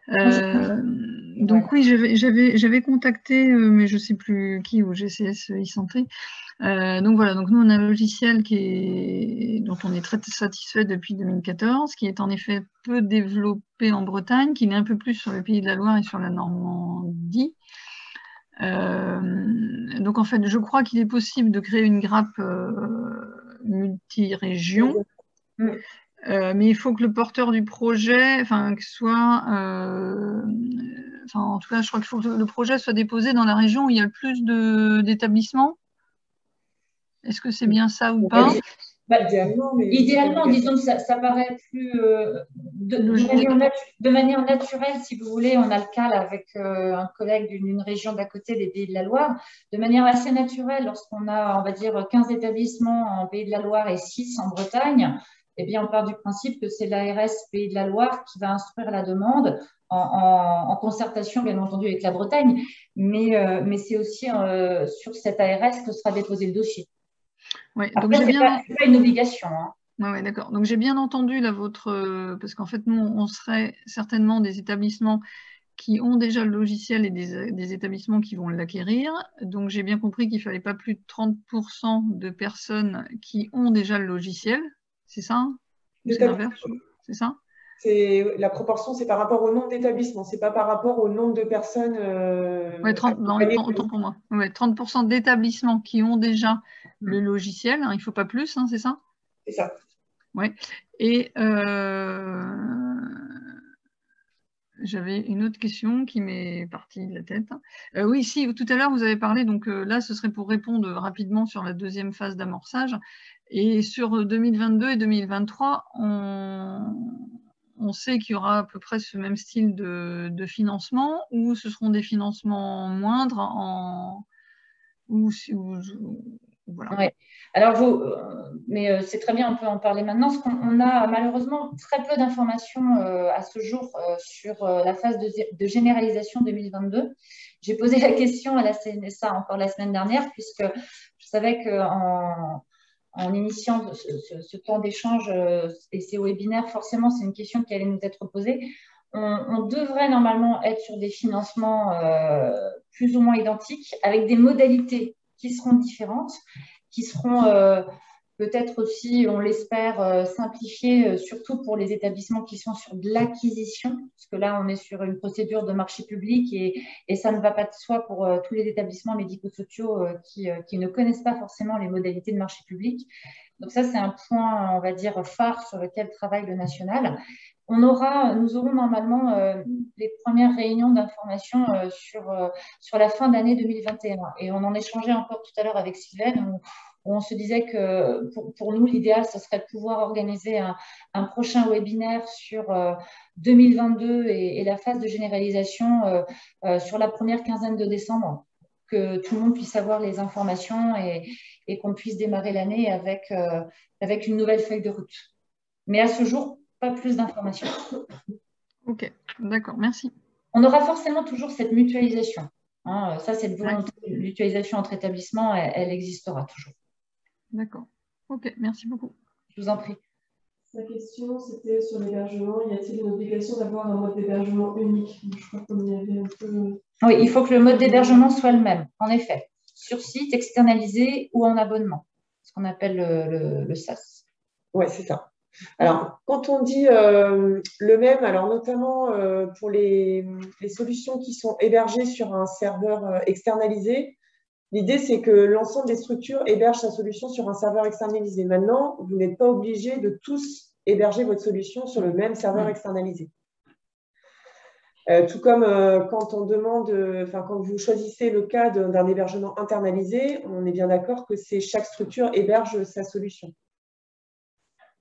Donc oui, j'avais contacté, mais je ne sais plus qui, au GCS e-santé. Donc voilà, donc nous on a un logiciel dont on est très satisfait depuis 2014, qui est en effet peu développé en Bretagne, qui est un peu plus sur le Pays de la Loire et sur la Normandie. Donc en fait, je crois qu'il est possible de créer une grappe multi-région. Mais il faut que le porteur du projet, en tout cas, je crois qu'il faut que le projet soit déposé dans la région où il y a le plus d'établissements. Est-ce que c'est bien ça ou pas? Idéalement, disons que ça paraît plus de manière naturelle, si vous voulez. On a le cas là, avec un collègue d'une région d'à côté des Pays de la Loire. De manière assez naturelle, lorsqu'on a, on va dire, 15 établissements en Pays de la Loire et 6 en Bretagne, eh bien, on part du principe que c'est l'ARS Pays de la Loire qui va instruire la demande en concertation, bien entendu, avec la Bretagne, mais c'est aussi sur cette ARS que sera déposé le dossier. Ouais, après, ce n'est pas une obligation. Hein. Ouais, d'accord. Donc, j'ai bien entendu là, parce qu'en fait, nous, on serait certainement des établissements qui ont déjà le logiciel et des établissements qui vont l'acquérir. Donc, j'ai bien compris qu'il ne fallait pas plus de 30% de personnes qui ont déjà le logiciel. C'est ça? C'est l'inverse? C'est ça? La proportion, c'est par rapport au nombre d'établissements, ce n'est pas par rapport au nombre de personnes. Oui, 30% pour moi. Ouais, 30% d'établissements qui ont déjà le logiciel, hein, il ne faut pas plus, hein, c'est ça? C'est ça. Ouais. Et j'avais une autre question qui m'est partie de la tête. Oui, si, tout à l'heure, vous avez parlé, donc là, ce serait pour répondre rapidement sur la deuxième phase d'amorçage. Et sur 2022 et 2023, on sait qu'il y aura à peu près ce même style de financement, ou ce seront des financements moindres voilà. Ouais. Alors, mais c'est très bien, on peut en parler maintenant, parce qu'on a malheureusement très peu d'informations à ce jour sur la phase de généralisation 2022. J'ai posé la question à la CNSA encore la semaine dernière, puisque je savais qu'en initiant ce temps d'échange et ces webinaires, forcément, c'est une question qui allait nous être posée. On devrait normalement être sur des financements plus ou moins identiques, avec des modalités qui seront différentes, qui seront peut-être aussi, on l'espère, simplifiées, surtout pour les établissements qui sont sur de l'acquisition, parce que là, on est sur une procédure de marché public et ça ne va pas de soi pour tous les établissements médico-sociaux qui ne connaissent pas forcément les modalités de marché public. Donc ça, c'est un point, on va dire, phare sur lequel travaille le national. Nous aurons normalement les premières réunions d'information sur la fin d'année 2021. Et on en échangeait encore tout à l'heure avec Sylvaine, où on se disait que pour nous, l'idéal, ce serait de pouvoir organiser un prochain webinaire sur 2022 et la phase de généralisation sur la première quinzaine de décembre, que tout le monde puisse avoir les informations et qu'on puisse démarrer l'année avec une nouvelle feuille de route. Mais à ce jour, pas plus d'informations. Ok, d'accord, merci. On aura forcément toujours cette mutualisation. Hein, ça, cette volonté de mutualisation entre établissements, elle existera toujours. D'accord. Ok, merci beaucoup. Je vous en prie. Sa question, c'était sur l'hébergement. Y a-t-il une obligation d'avoir un mode d'hébergement unique? Je crois qu'on y avait un peu... Oui, il faut que le mode d'hébergement soit le même, en effet. Sur site, externalisé ou en abonnement. Ce qu'on appelle le SaaS. Oui, c'est ça. Alors, quand on dit le même, alors notamment pour les solutions qui sont hébergées sur un serveur externalisé, l'idée, c'est que l'ensemble des structures hébergent sa solution sur un serveur externalisé. Maintenant, vous n'êtes pas obligé de tous héberger votre solution sur le même serveur externalisé. Tout comme quand on demande, quand vous choisissez le cas d'un hébergement internalisé, on est bien d'accord que c'est chaque structure héberge sa solution.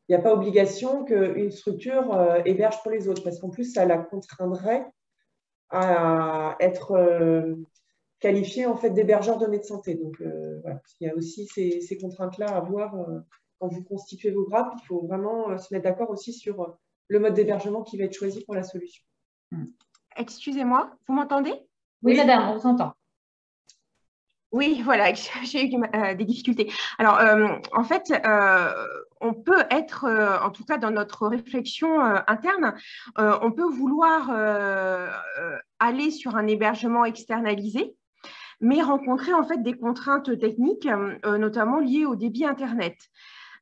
Il n'y a pas obligation qu'une structure héberge pour les autres, parce qu'en plus, ça la contraindrait à être qualifiée en fait, d'hébergeur de données de santé. Donc, voilà. Il y a aussi ces contraintes-là à voir quand vous constituez vos grappes. Il faut vraiment se mettre d'accord aussi sur le mode d'hébergement qui va être choisi pour la solution. Excusez-moi, vous m'entendez? Oui, madame, on vous entend. Oui, voilà, j'ai eu des difficultés. Alors, en fait, on peut être, en tout cas dans notre réflexion interne, on peut vouloir aller sur un hébergement externalisé, mais rencontrer en fait des contraintes techniques, notamment liées au débit Internet.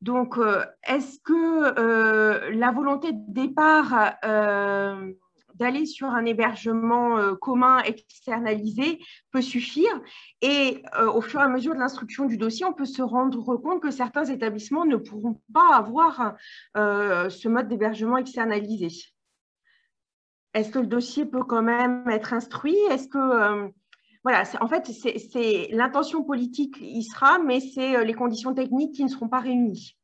Donc, est-ce que la volonté de départ d'aller sur un hébergement commun externalisé peut suffire. Et au fur et à mesure de l'instruction du dossier, on peut se rendre compte que certains établissements ne pourront pas avoir ce mode d'hébergement externalisé. Est-ce que le dossier peut quand même être instruit? Est-ce que… voilà, en fait, c'est l'intention politique y sera, mais c'est les conditions techniques qui ne seront pas réunies.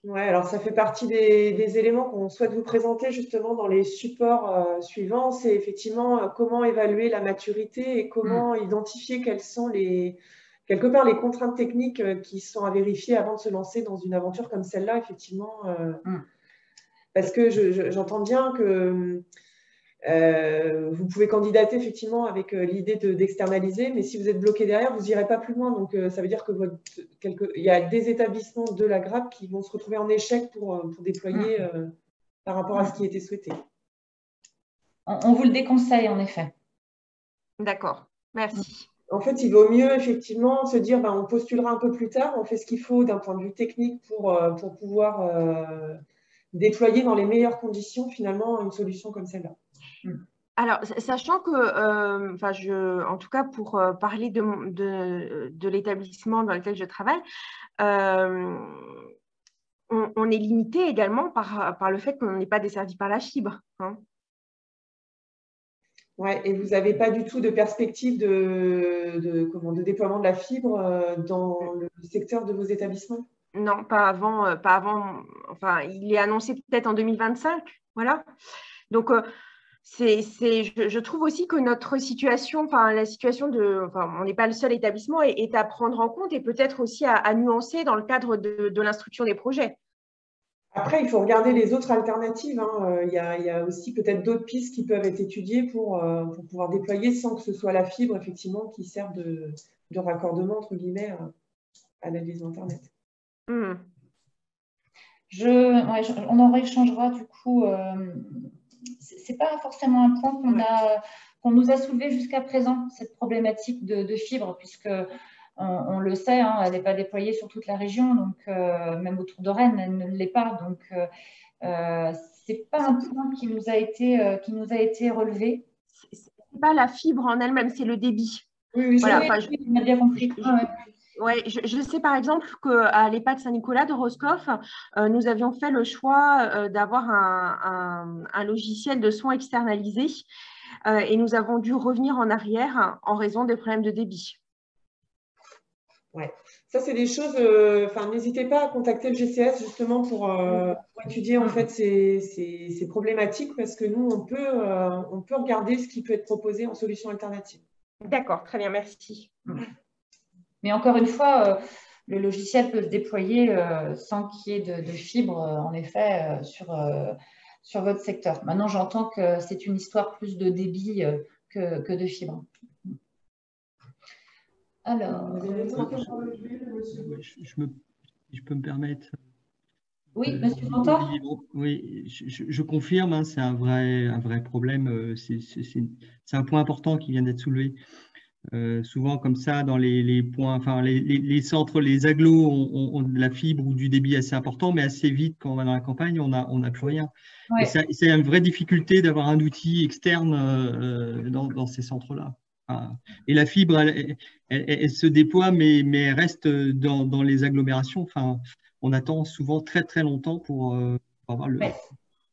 Oui, alors ça fait partie des éléments qu'on souhaite vous présenter justement dans les supports suivants. C'est effectivement comment évaluer la maturité et comment identifier quelles sont quelque part les contraintes techniques qui sont à vérifier avant de se lancer dans une aventure comme celle-là, effectivement. Parce que j'entends bien que vous pouvez candidater effectivement avec l'idée d'externaliser, mais si vous êtes bloqué derrière, vous n'irez pas plus loin. Donc, ça veut dire qu'il y a des établissements de la grappe qui vont se retrouver en échec pour déployer par rapport à ce qui était souhaité. On vous le déconseille, en effet. D'accord, merci. En fait, il vaut mieux effectivement se dire on postulera un peu plus tard, on fait ce qu'il faut d'un point de vue technique pour pouvoir déployer dans les meilleures conditions finalement une solution comme celle-là. Alors, sachant que, en tout cas pour parler de l'établissement dans lequel je travaille, on est limité également par le fait qu'on n'est pas desservi par la fibre. Hein. Ouais, et vous n'avez pas du tout de perspective de déploiement de la fibre dans le secteur de vos établissements? Non, pas avant. Enfin, il est annoncé peut-être en 2025. Voilà. Donc, je trouve aussi que notre situation, la situation on n'est pas le seul établissement, est à prendre en compte et peut-être aussi à nuancer dans le cadre de l'instruction des projets. Après, il faut regarder les autres alternatives. Hein. Il y a aussi peut-être d'autres pistes qui peuvent être étudiées pour pouvoir déployer sans que ce soit la fibre, effectivement, qui serve de raccordement, entre guillemets, à la liaison Internet. Mmh. On en rééchangera du coup. C'est pas forcément un point qu'on nous a soulevé jusqu'à présent, cette problématique de fibre, puisque on le sait, hein, elle n'est pas déployée sur toute la région, donc même autour de Rennes, elle ne l'est pas. Donc, c'est pas un point qui nous a été relevé. C'est pas la fibre en elle-même, c'est le débit. Oui, voilà, on a bien compris. Je sais par exemple qu'à l'EHPAD Saint-Nicolas de Roscoff, nous avions fait le choix d'avoir un logiciel de soins externalisé et nous avons dû revenir en arrière en raison des problèmes de débit. Ouais, ça c'est des choses. N'hésitez pas à contacter le GCS justement pour étudier en fait ces problématiques, parce que nous on peut regarder ce qui peut être proposé en solution alternative. D'accord, très bien, merci. Mais encore une fois, le logiciel peut se déployer sans qu'il y ait de fibre, en effet, sur votre secteur. Maintenant, j'entends que c'est une histoire plus de débit que de fibre. Alors, je peux me permettre. Oui, monsieur Vantard. Oui, je confirme, hein, c'est un vrai problème. C'est un point important qui vient d'être soulevé. Souvent, comme ça, dans les points, enfin, les centres, les agglos ont de la fibre ou du débit assez important, mais assez vite, quand on va dans la campagne, on n'a plus rien. Ouais. Et c'est une vraie difficulté d'avoir un outil externe dans ces centres-là. Et la fibre, elle se déploie, mais elle reste dans les agglomérations. Enfin, on attend souvent très, très longtemps pour avoir le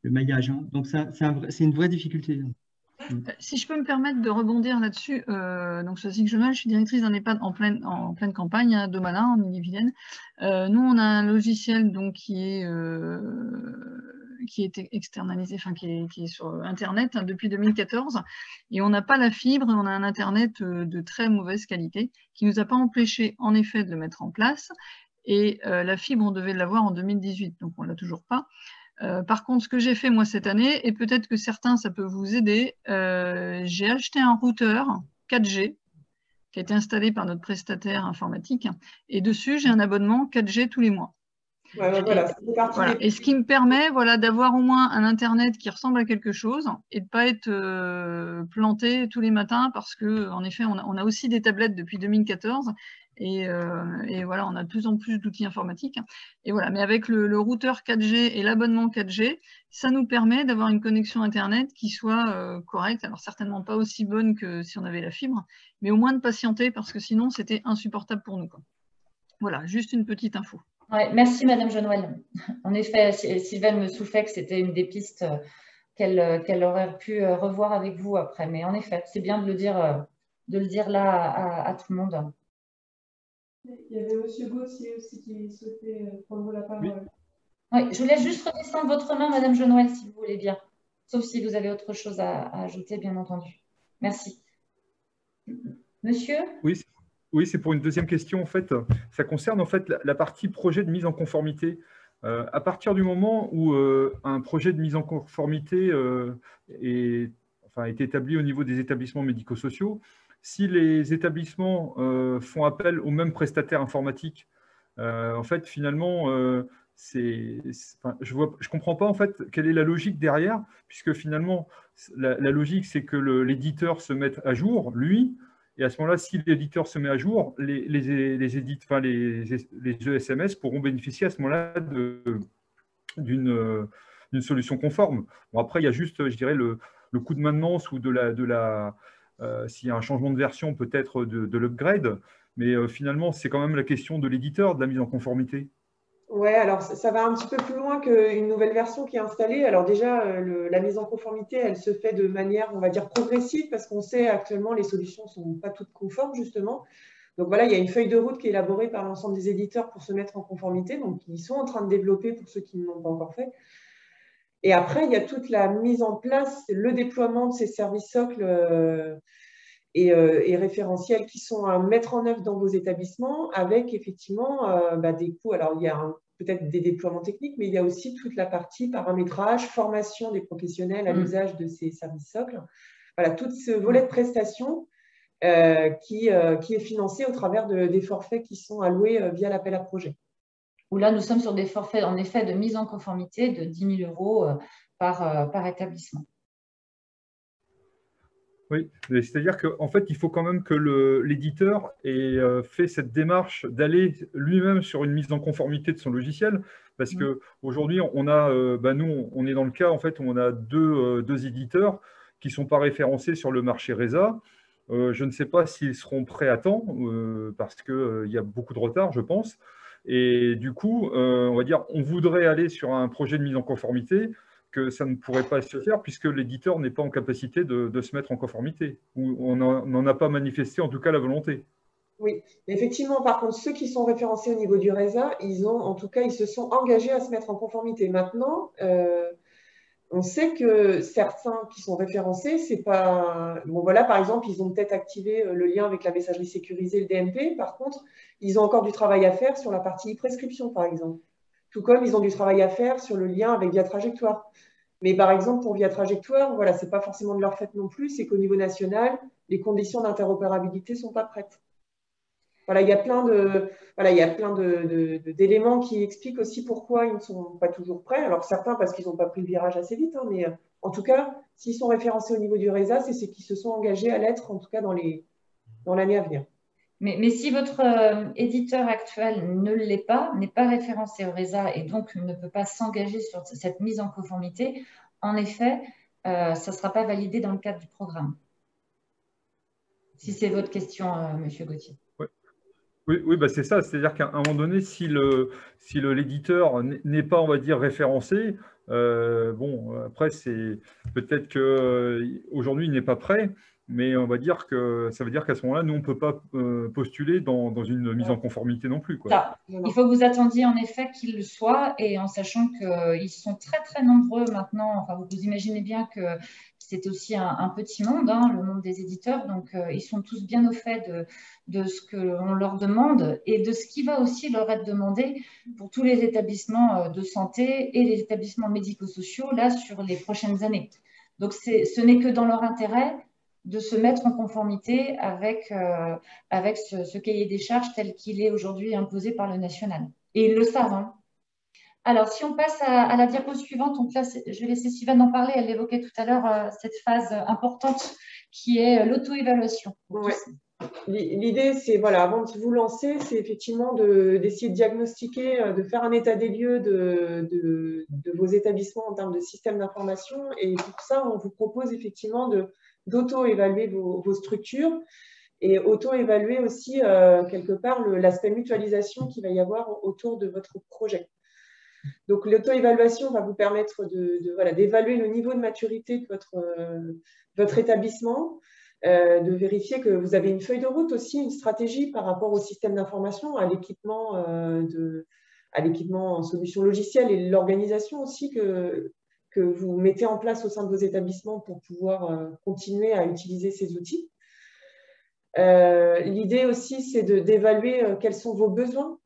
maillage. Hein. Donc, c'est une vraie difficulté. Si je peux me permettre de rebondir là-dessus, donc je suis directrice d'un EHPAD en pleine campagne à Domalin, en Ille-et-Vilaine. Nous, on a un logiciel donc, qui est externalisé, enfin qui est sur Internet hein, depuis 2014, et on n'a pas la fibre, on a un Internet de très mauvaise qualité qui ne nous a pas empêché en effet de le mettre en place, et la fibre, on devait l'avoir en 2018, donc on ne l'a toujours pas. Par contre, ce que j'ai fait moi cette année, et peut-être que certains, ça peut vous aider, j'ai acheté un routeur 4G qui a été installé par notre prestataire informatique, et dessus, j'ai un abonnement 4G tous les mois. Voilà. Et ce qui me permet d'avoir au moins un Internet qui ressemble à quelque chose et de ne pas être planté tous les matins, parce qu'en effet, on a aussi des tablettes depuis 2014 et voilà, on a de plus en plus d'outils informatiques. Et voilà, mais avec le routeur 4G et l'abonnement 4G, ça nous permet d'avoir une connexion Internet qui soit correcte. Alors certainement pas aussi bonne que si on avait la fibre, mais au moins de patienter, parce que sinon, c'était insupportable pour nous, quoi. Voilà, juste une petite info. Ouais, merci Madame Genouel. En effet, Sylvaine me soufflait que c'était une des pistes qu'elle aurait pu revoir avec vous après. Mais en effet, c'est bien de le dire là à tout le monde. Il y avait Monsieur Gauthier aussi qui souhaitait prendre la parole. Oui, je vous laisse juste redescendre votre main, Madame Genouel, si vous voulez bien. Sauf si vous avez autre chose à ajouter, bien entendu. Merci. Monsieur ? Oui, c'est pour une deuxième question. En fait, ça concerne en fait la partie projet de mise en conformité. À partir du moment où un projet de mise en conformité est établi au niveau des établissements médico-sociaux, si les établissements font appel au même prestataire informatique, en fait, finalement, je comprends pas en fait quelle est la logique derrière, puisque finalement, la logique, c'est que l'éditeur se mette à jour, lui. Et à ce moment-là, si l'éditeur se met à jour, les ESMS pourront bénéficier à ce moment-là d'une solution conforme. Bon, après, il y a juste, je dirais, le coût de maintenance ou s'il y a un changement de version, peut-être de l'upgrade. Mais finalement, c'est quand même la question de l'éditeur, de la mise en conformité. Ouais, alors ça va un petit peu plus loin qu'une nouvelle version qui est installée. Alors déjà, la mise en conformité, elle se fait de manière, on va dire, progressive, parce qu'on sait actuellement les solutions ne sont pas toutes conformes, justement. Donc voilà, il y a une feuille de route qui est élaborée par l'ensemble des éditeurs pour se mettre en conformité. Donc, ils sont en train de développer pour ceux qui ne l'ont pas encore fait. Et après, il y a toute la mise en place, le déploiement de ces services socles et référentiels qui sont à mettre en œuvre dans vos établissements avec effectivement des coûts. Alors, il y a peut-être des déploiements techniques, mais il y a aussi toute la partie paramétrage, formation des professionnels à l'usage de ces services socles. Voilà, tout ce volet de prestations qui est financé au travers des forfaits qui sont alloués via l'appel à projet. Où là, nous sommes sur des forfaits, en effet, de mise en conformité de 10 000 € par établissement. Oui, c'est-à-dire qu'en fait, il faut quand même que l'éditeur ait fait cette démarche d'aller lui-même sur une mise en conformité de son logiciel, parce qu'aujourd'hui, on a, nous, on est dans le cas en fait où on a deux éditeurs qui ne sont pas référencés sur le marché RESA. Je ne sais pas s'ils seront prêts à temps, parce qu'il y a beaucoup de retard, je pense. Et du coup, on va dire, on voudrait aller sur un projet de mise en conformité, que ça ne pourrait pas se faire puisque l'éditeur n'est pas en capacité de se mettre en conformité, ou on n'en a pas manifesté en tout cas la volonté. Oui, effectivement, par contre, ceux qui sont référencés au niveau du RESA, ils se sont engagés à se mettre en conformité. Maintenant, on sait que certains qui sont référencés, c'est pas… Bon, voilà, par exemple, ils ont peut-être activé le lien avec la messagerie sécurisée, le DMP. Par contre, ils ont encore du travail à faire sur la partie e-prescription, par exemple. Tout comme ils ont du travail à faire sur le lien avec Via Trajectoire. Mais par exemple, pour Via Trajectoire, voilà, ce n'est pas forcément de leur fait non plus, c'est qu'au niveau national, les conditions d'interopérabilité ne sont pas prêtes. Voilà, il y a plein d'éléments qui expliquent aussi pourquoi ils ne sont pas toujours prêts. Alors certains parce qu'ils n'ont pas pris le virage assez vite, hein, mais en tout cas, s'ils sont référencés au niveau du RESA, c'est ceux qui se sont engagés à l'être, en tout cas dans l'année à venir. Mais si votre éditeur actuel ne l'est pas, n'est pas référencé au RESA et donc ne peut pas s'engager sur cette mise en conformité, en effet, ça ne sera pas validé dans le cadre du programme. Si c'est votre question, Monsieur Gauthier. Oui, c'est ça. C'est-à-dire qu'à un moment donné, si l'éditeur n'est pas, on va dire, référencé, après, c'est peut-être qu'aujourd'hui, il n'est pas prêt, mais on va dire que ça veut dire qu'à ce moment-là, nous, on ne peut pas postuler dans une mise en conformité non plus, quoi. Ça, il faut que vous attendiez en effet qu'il le soit, et en sachant qu'ils sont très, très nombreux maintenant. Enfin, vous imaginez bien que c'est aussi un petit monde, hein, le monde des éditeurs, donc ils sont tous bien au fait de ce qu'on leur demande et de ce qui va aussi leur être demandé pour tous les établissements de santé et les établissements médico-sociaux là sur les prochaines années. Donc, ce n'est que dans leur intérêt de se mettre en conformité avec ce cahier des charges tel qu'il est aujourd'hui imposé par le national. Et ils le savent, hein. Alors, si on passe à la diapo suivante, donc là, je vais laisser Sylvaine en parler. Elle l'évoquait tout à l'heure, cette phase importante qui est l'auto-évaluation. Ouais. L'idée, c'est, voilà, avant de vous lancer, c'est effectivement d'essayer de diagnostiquer, de faire un état des lieux de vos établissements en termes de système d'information. Et pour ça, on vous propose effectivement d'auto-évaluer vos structures et auto-évaluer aussi, quelque part, l'aspect mutualisation qu'il va y avoir autour de votre projet. Donc, l'auto-évaluation va vous permettre d'évaluer le niveau de maturité de votre établissement, de vérifier que vous avez une feuille de route aussi, une stratégie par rapport au système d'information, à l'équipement en solutions logicielles et l'organisation aussi que vous mettez en place au sein de vos établissements pour pouvoir continuer à utiliser ces outils. L'idée aussi, c'est d'évaluer quels sont vos besoins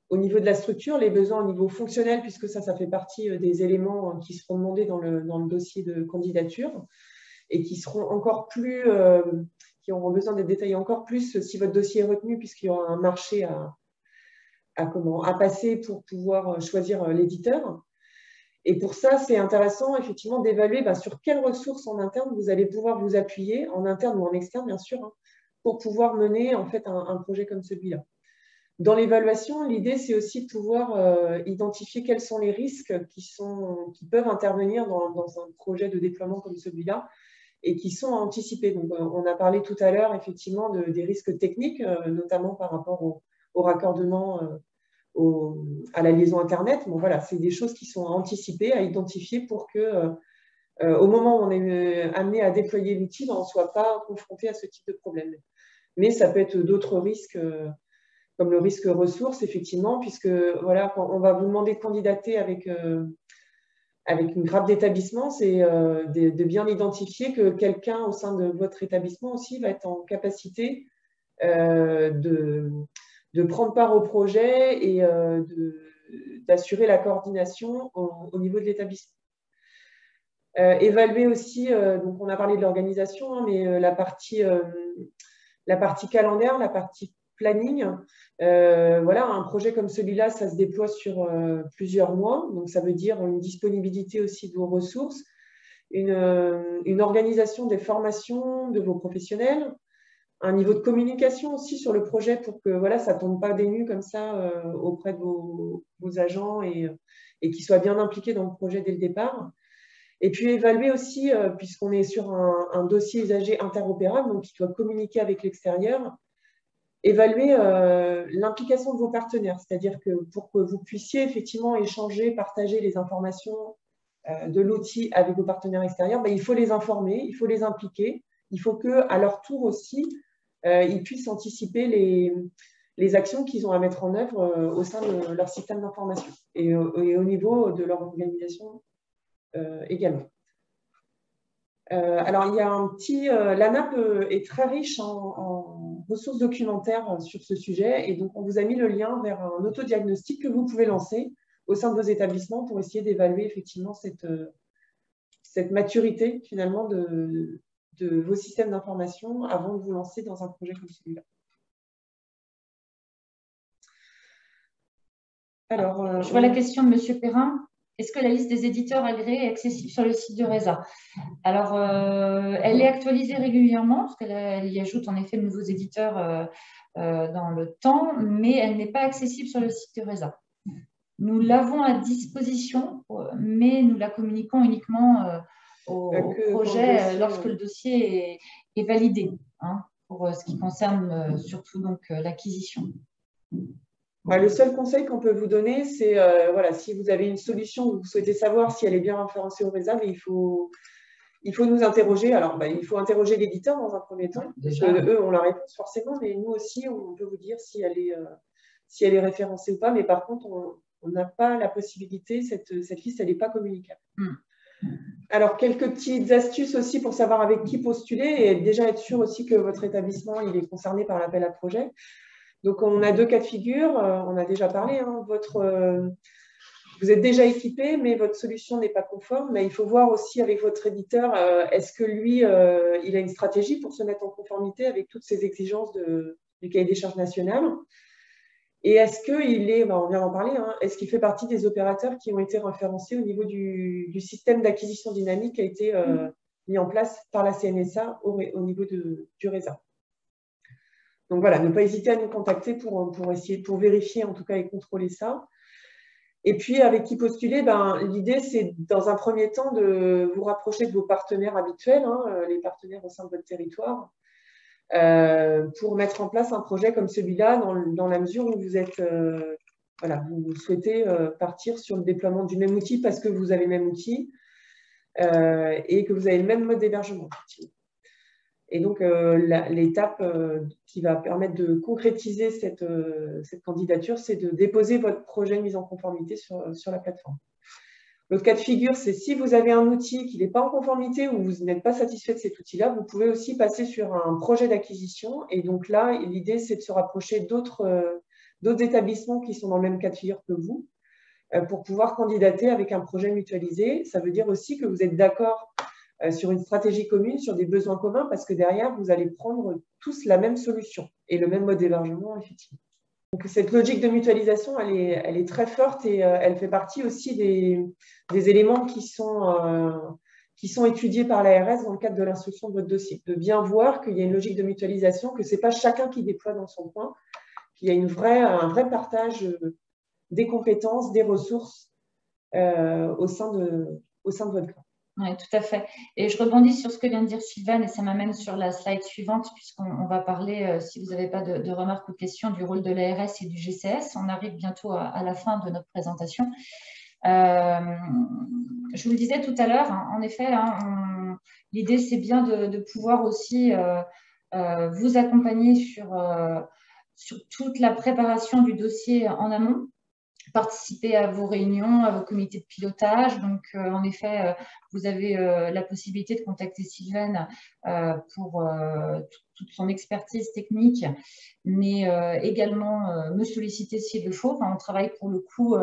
au niveau de la structure, les besoins au niveau fonctionnel, puisque ça fait partie des éléments qui seront demandés dans le dossier de candidature et qui seront encore plus, qui auront besoin d'être détaillés encore plus si votre dossier est retenu, puisqu'il y aura un marché à passer pour pouvoir choisir l'éditeur. Et pour ça, c'est intéressant effectivement d'évaluer sur quelles ressources en interne vous allez pouvoir vous appuyer, en interne ou en externe bien sûr, hein, pour pouvoir mener en fait un projet comme celui-là. Dans l'évaluation, l'idée, c'est aussi de pouvoir identifier quels sont les risques qui peuvent intervenir dans un projet de déploiement comme celui-là et qui sont à anticiper. Donc, on a parlé tout à l'heure, effectivement, des risques techniques, notamment par rapport au raccordement à la liaison Internet. Bon, voilà, c'est des choses qui sont anticipées, à identifier pour que, au moment où on est amené à déployer l'outil, on ne soit pas confronté à ce type de problème. Mais ça peut être d'autres risques, comme le risque ressources, effectivement, puisque voilà, quand on va vous demander de candidater avec une grappe d'établissement, c'est de bien identifier que quelqu'un au sein de votre établissement aussi va être en capacité de prendre part au projet et d'assurer la coordination au niveau de l'établissement. Évaluer aussi, donc on a parlé de l'organisation, hein, mais la partie calendaire, la partie planning. Voilà, un projet comme celui-là, ça se déploie sur plusieurs mois. Donc, ça veut dire une disponibilité aussi de vos ressources, une organisation des formations de vos professionnels, un niveau de communication aussi sur le projet pour que voilà, ça ne tombe pas des nues comme ça auprès de vos agents et qu'ils soient bien impliqués dans le projet dès le départ. Et puis évaluer aussi, puisqu'on est sur un dossier usager interopérable, donc qui doit communiquer avec l'extérieur, évaluer l'implication de vos partenaires, c'est-à-dire que pour que vous puissiez effectivement échanger, partager les informations de l'outil avec vos partenaires extérieurs, ben, il faut les informer, il faut les impliquer, il faut qu'à leur tour aussi, ils puissent anticiper les actions qu'ils ont à mettre en œuvre au sein de leur système d'information et au niveau de leur organisation également. Alors, il y a un petit… l'ANAP est très riche en ressources documentaires sur ce sujet et donc on vous a mis le lien vers un autodiagnostic que vous pouvez lancer au sein de vos établissements pour essayer d'évaluer effectivement cette maturité finalement de vos systèmes d'information avant de vous lancer dans un projet comme celui-là. Alors, je vois la question de M. Perrin. Est-ce que la liste des éditeurs agréés est accessible sur le site du RESA? Alors, elle est actualisée régulièrement, parce qu'elle y ajoute en effet de nouveaux éditeurs dans le temps, mais elle n'est pas accessible sur le site du RESA. Nous l'avons à disposition, mais nous la communiquons uniquement au projet lorsque le dossier est validé, hein, pour ce qui concerne surtout l'acquisition. Le seul conseil qu'on peut vous donner, c'est voilà, si vous avez une solution, vous souhaitez savoir si elle est bien référencée au RESA, mais il faut nous interroger. Alors, il faut interroger l'éditeur dans un premier temps, parce qu'eux ont la réponse forcément, mais nous aussi, on peut vous dire si elle est référencée ou pas. Mais par contre, on n'a pas la possibilité, cette liste, elle n'est pas communicable. Alors, quelques petites astuces aussi pour savoir avec qui postuler et déjà être sûr aussi que votre établissement il est concerné par l'appel à projet. Donc, on a deux cas de figure. On a déjà parlé. Hein, vous êtes déjà équipé, mais votre solution n'est pas conforme. Mais il faut voir aussi avec votre éditeur, est-ce que lui, il a une stratégie pour se mettre en conformité avec toutes ces exigences du cahier des charges national? Et est-ce qu'il est, on vient d'en parler, hein, est-ce qu'il fait partie des opérateurs qui ont été référencés au niveau du système d'acquisition dynamique qui a été mis en place par la CNSA au niveau du RESA? Donc voilà, ne pas hésiter à nous contacter pour vérifier en tout cas et contrôler ça. Et puis avec qui postuler, l'idée c'est dans un premier temps de vous rapprocher de vos partenaires habituels, hein, les partenaires au sein de votre territoire, pour mettre en place un projet comme celui-là dans la mesure où vous êtes, vous souhaitez partir sur le déploiement du même outil parce que vous avez le même outil et que vous avez le même mode d'hébergement. Et donc, l'étape qui va permettre de concrétiser cette candidature, c'est de déposer votre projet de mise en conformité sur la plateforme. L'autre cas de figure, c'est si vous avez un outil qui n'est pas en conformité ou vous n'êtes pas satisfait de cet outil-là, vous pouvez aussi passer sur un projet d'acquisition. Et donc là, l'idée, c'est de se rapprocher d'autres établissements qui sont dans le même cas de figure que vous pour pouvoir candidater avec un projet mutualisé. Ça veut dire aussi que vous êtes d'accord sur une stratégie commune, sur des besoins communs, parce que derrière, vous allez prendre tous la même solution et le même mode d'hébergement, effectivement. Donc, cette logique de mutualisation, elle est très forte et elle fait partie aussi des éléments qui sont étudiés par l'ARS dans le cadre de l'instruction de votre dossier. De bien voir qu'il y a une logique de mutualisation, que ce n'est pas chacun qui déploie dans son coin, qu'il y a un vrai partage des compétences, des ressources au sein de votre coin. Oui, tout à fait. Et je rebondis sur ce que vient de dire Sylvain et ça m'amène sur la slide suivante puisqu'on va parler, si vous n'avez pas de remarques ou de questions, du rôle de l'ARS et du GCS. On arrive bientôt à la fin de notre présentation. Je vous le disais tout à l'heure, hein, en effet, hein, l'idée c'est bien de pouvoir aussi vous accompagner sur toute la préparation du dossier en amont, participer à vos réunions, à vos comités de pilotage. Donc, en effet, vous avez la possibilité de contacter Sylvaine pour toute son expertise technique, mais également me solliciter s'il le faut. Enfin, on travaille pour le coup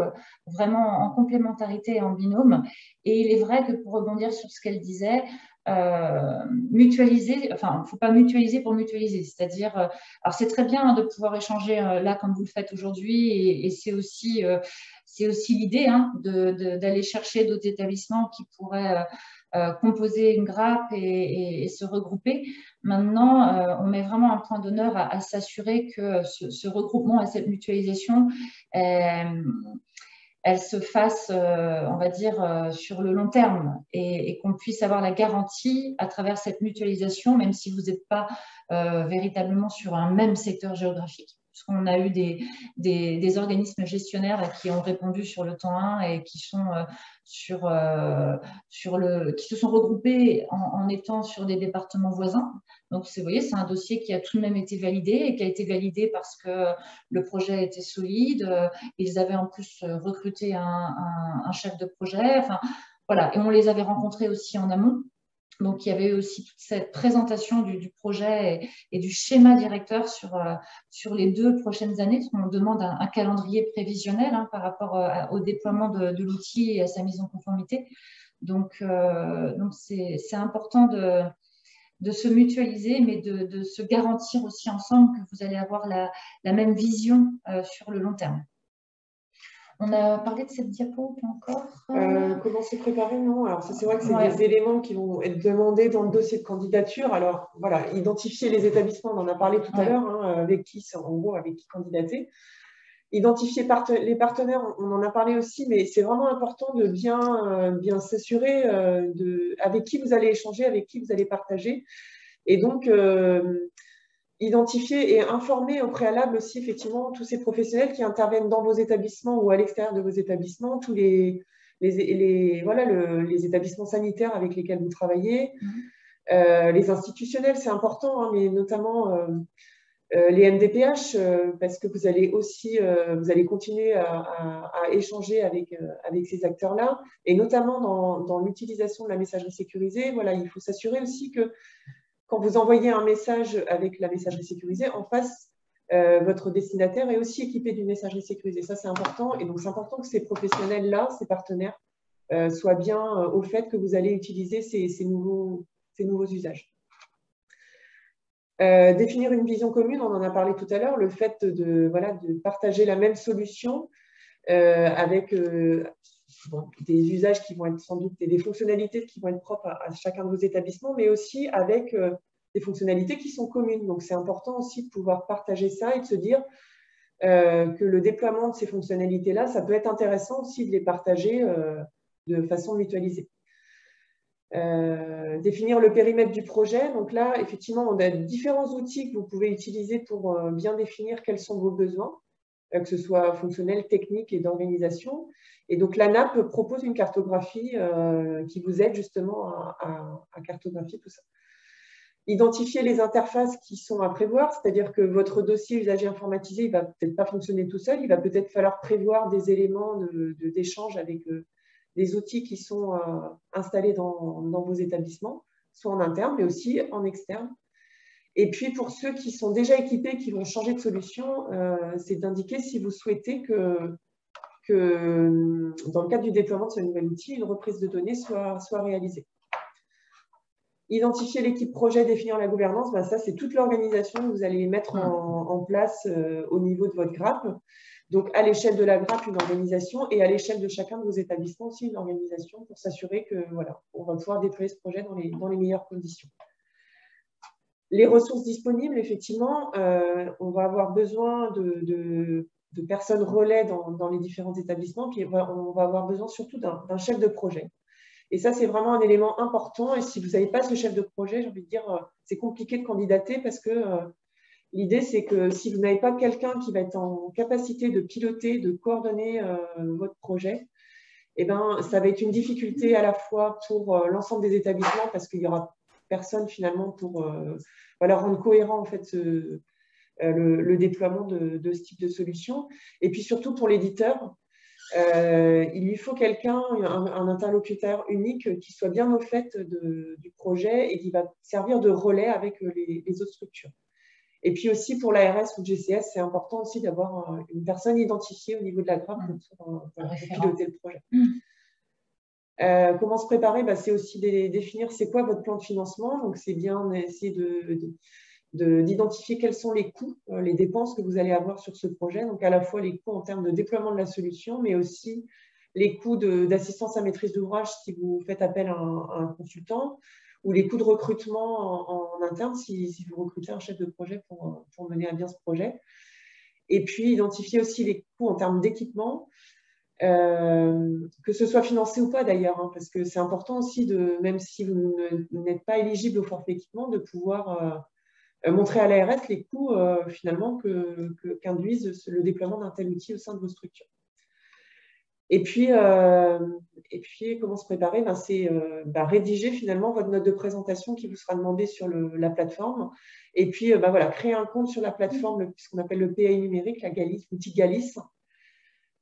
vraiment en complémentarité et en binôme. Et il est vrai que pour rebondir sur ce qu'elle disait, mutualiser, enfin, il ne faut pas mutualiser pour mutualiser, c'est-à-dire, alors c'est très bien de pouvoir échanger là comme vous le faites aujourd'hui, et c'est aussi l'idée hein, d'aller chercher d'autres établissements qui pourraient composer une grappe et se regrouper. Maintenant, on met vraiment un point d'honneur à s'assurer que ce regroupement et cette mutualisation elle se fasse, on va dire, sur le long terme et qu'on puisse avoir la garantie à travers cette mutualisation, même si vous n'êtes pas véritablement sur un même secteur géographique. Parce qu'on a eu des organismes gestionnaires qui ont répondu sur le temps 1 et qui sont qui se sont regroupés en étant sur des départements voisins. Donc, vous voyez, c'est un dossier qui a tout de même été validé et qui a été validé parce que le projet était solide. Ils avaient en plus recruté un chef de projet. Enfin, voilà. Et on les avait rencontrés aussi en amont. Donc, il y avait aussi toute cette présentation du projet et du schéma directeur sur les 2 prochaines années, parce qu'on demande un calendrier prévisionnel hein, par rapport au déploiement de l'outil et à sa mise en conformité. Donc c'est important de se mutualiser, mais de se garantir aussi ensemble que vous allez avoir la même vision sur le long terme. On a parlé de cette diapo, pas encore comment se préparer, non. Alors, c'est vrai que c'est des éléments qui vont être demandés dans le dossier de candidature. Alors, voilà, identifier les établissements, on en a parlé tout à l'heure, hein, avec qui candidater. Identifier les partenaires, on en a parlé aussi, mais c'est vraiment important de bien s'assurer avec qui vous allez échanger, avec qui vous allez partager. Et donc, identifier et informer au préalable aussi effectivement tous ces professionnels qui interviennent dans vos établissements ou à l'extérieur de vos établissements, tous les établissements sanitaires avec lesquels vous travaillez, les institutionnels, c'est important, hein, mais notamment les MDPH, parce que vous allez continuer à échanger avec ces acteurs-là, et notamment dans l'utilisation de la messagerie sécurisée. Voilà, il faut s'assurer aussi que quand vous envoyez un message avec la messagerie sécurisée, en face, votre destinataire est aussi équipé d'une messagerie sécurisée. Ça, c'est important. Et donc, c'est important que ces professionnels-là, ces partenaires, soient bien au fait que vous allez utiliser ces nouveaux usages. Définir une vision commune, on en a parlé tout à l'heure, le fait de partager la même solution avec des usages qui vont être sans doute des fonctionnalités qui vont être propres à chacun de vos établissements, mais aussi avec des fonctionnalités qui sont communes. Donc, c'est important aussi de pouvoir partager ça et de se dire que le déploiement de ces fonctionnalités-là, ça peut être intéressant aussi de les partager de façon mutualisée. Définir le périmètre du projet. Donc là, effectivement, on a différents outils que vous pouvez utiliser pour bien définir quels sont vos besoins, que ce soit fonctionnel, technique et d'organisation. Et donc, l'ANAP propose une cartographie qui vous aide justement à cartographier tout ça. Identifier les interfaces qui sont à prévoir, c'est-à-dire que votre dossier usager informatisé ne va peut-être pas fonctionner tout seul, il va peut-être falloir prévoir des éléments d'échange avec des outils qui sont installés dans vos établissements, soit en interne, mais aussi en externe. Et puis, pour ceux qui sont déjà équipés, qui vont changer de solution, c'est d'indiquer si vous souhaitez que dans le cadre du déploiement de ce nouvel outil, une reprise de données soit réalisée. Identifier l'équipe projet, définir la gouvernance, ben ça, c'est toute l'organisation que vous allez mettre en place au niveau de votre grappe. Donc, à l'échelle de la grappe, une organisation, et à l'échelle de chacun de vos établissements aussi, une organisation pour s'assurer que voilà, on va pouvoir déployer ce projet dans les meilleures conditions. Les ressources disponibles, effectivement, on va avoir besoin de personnes relais dans les différents établissements, puis on va avoir besoin surtout d'un chef de projet. Et ça, c'est vraiment un élément important. Et si vous n'avez pas ce chef de projet, j'ai envie de dire, c'est compliqué de candidater parce que l'idée, c'est que si vous n'avez pas quelqu'un qui va être en capacité de piloter, de coordonner votre projet, eh ben, ça va être une difficulté à la fois pour l'ensemble des établissements parce qu'il n'y aura personne finalement pour voilà, rendre cohérent en fait, le déploiement de ce type de solution. Et puis surtout pour l'éditeur, il lui faut quelqu'un, un interlocuteur unique qui soit bien au fait du projet et qui va servir de relais avec les autres structures. Et puis aussi pour l'ARS ou le GCS, c'est important aussi d'avoir une personne identifiée au niveau de la grappe pour piloter le projet. Comment se préparer? C'est aussi définir c'est quoi votre plan de financement. Donc c'est bien essayer d'identifier quels sont les coûts, les dépenses que vous allez avoir sur ce projet. Donc à la fois les coûts en termes de déploiement de la solution, mais aussi les coûts d'assistance à maîtrise d'ouvrage si vous faites appel à un consultant, ou les coûts de recrutement en interne si vous recrutez un chef de projet pour mener à bien ce projet. Et puis, identifier aussi les coûts en termes d'équipement, que ce soit financé ou pas d'ailleurs, hein, parce que c'est important aussi, même si vous n'êtes pas éligible au forfait équipement, de pouvoir montrer à l'ARS les coûts finalement qu'induisent le déploiement d'un tel outil au sein de vos structures. Et puis, comment se préparer? C'est rédiger finalement votre note de présentation qui vous sera demandée sur la plateforme. Et puis, voilà, créer un compte sur la plateforme, ce qu'on appelle le PAI numérique, l'outil Galis.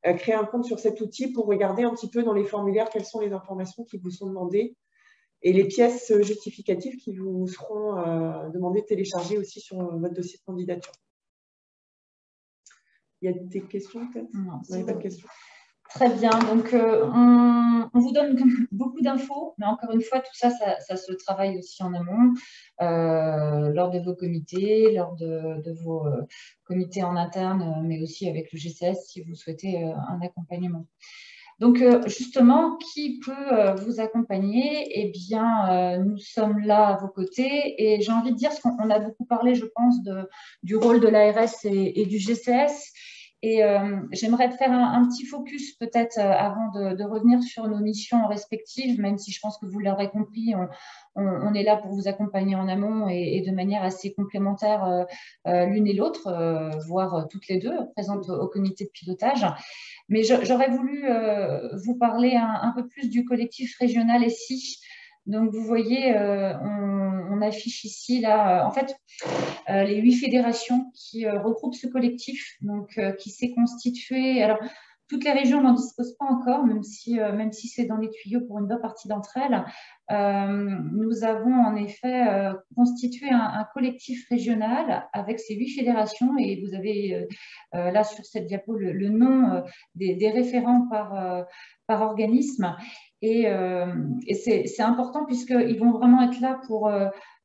Créer un compte sur cet outil pour regarder un petit peu dans les formulaires quelles sont les informations qui vous sont demandées et les pièces justificatives qui vous seront demandées de télécharger aussi sur votre dossier de candidature. Il y a des questions peut-être? Non, il n'y a pas de questions. Très bien, donc on vous donne beaucoup d'infos, mais encore une fois, tout ça, ça se travaille aussi en amont, lors de vos comités, lors de vos comités en interne, mais aussi avec le GCS si vous souhaitez un accompagnement. Donc justement, qui peut vous accompagner? Eh bien, nous sommes là à vos côtés et j'ai envie de dire, parce qu'on a beaucoup parlé, je pense, du rôle de l'ARS et du GCS. Et j'aimerais faire un petit focus peut-être avant de revenir sur nos missions respectives, même si je pense que vous l'aurez compris, on est là pour vous accompagner en amont et de manière assez complémentaire l'une et l'autre, voire toutes les deux, présentes au comité de pilotage. Mais j'aurais voulu vous parler un peu plus du collectif régional SI. Donc, vous voyez, on affiche ici, là, en fait, les 8 fédérations qui regroupent ce collectif, donc qui s'est constitué. Alors, toutes les régions n'en disposent pas encore, même si c'est dans les tuyaux pour une bonne partie d'entre elles. Nous avons en effet constitué un collectif régional avec ces 8 fédérations et vous avez là sur cette diapo le nom des référents par organisme. Et c'est important puisqu'ils vont vraiment être là pour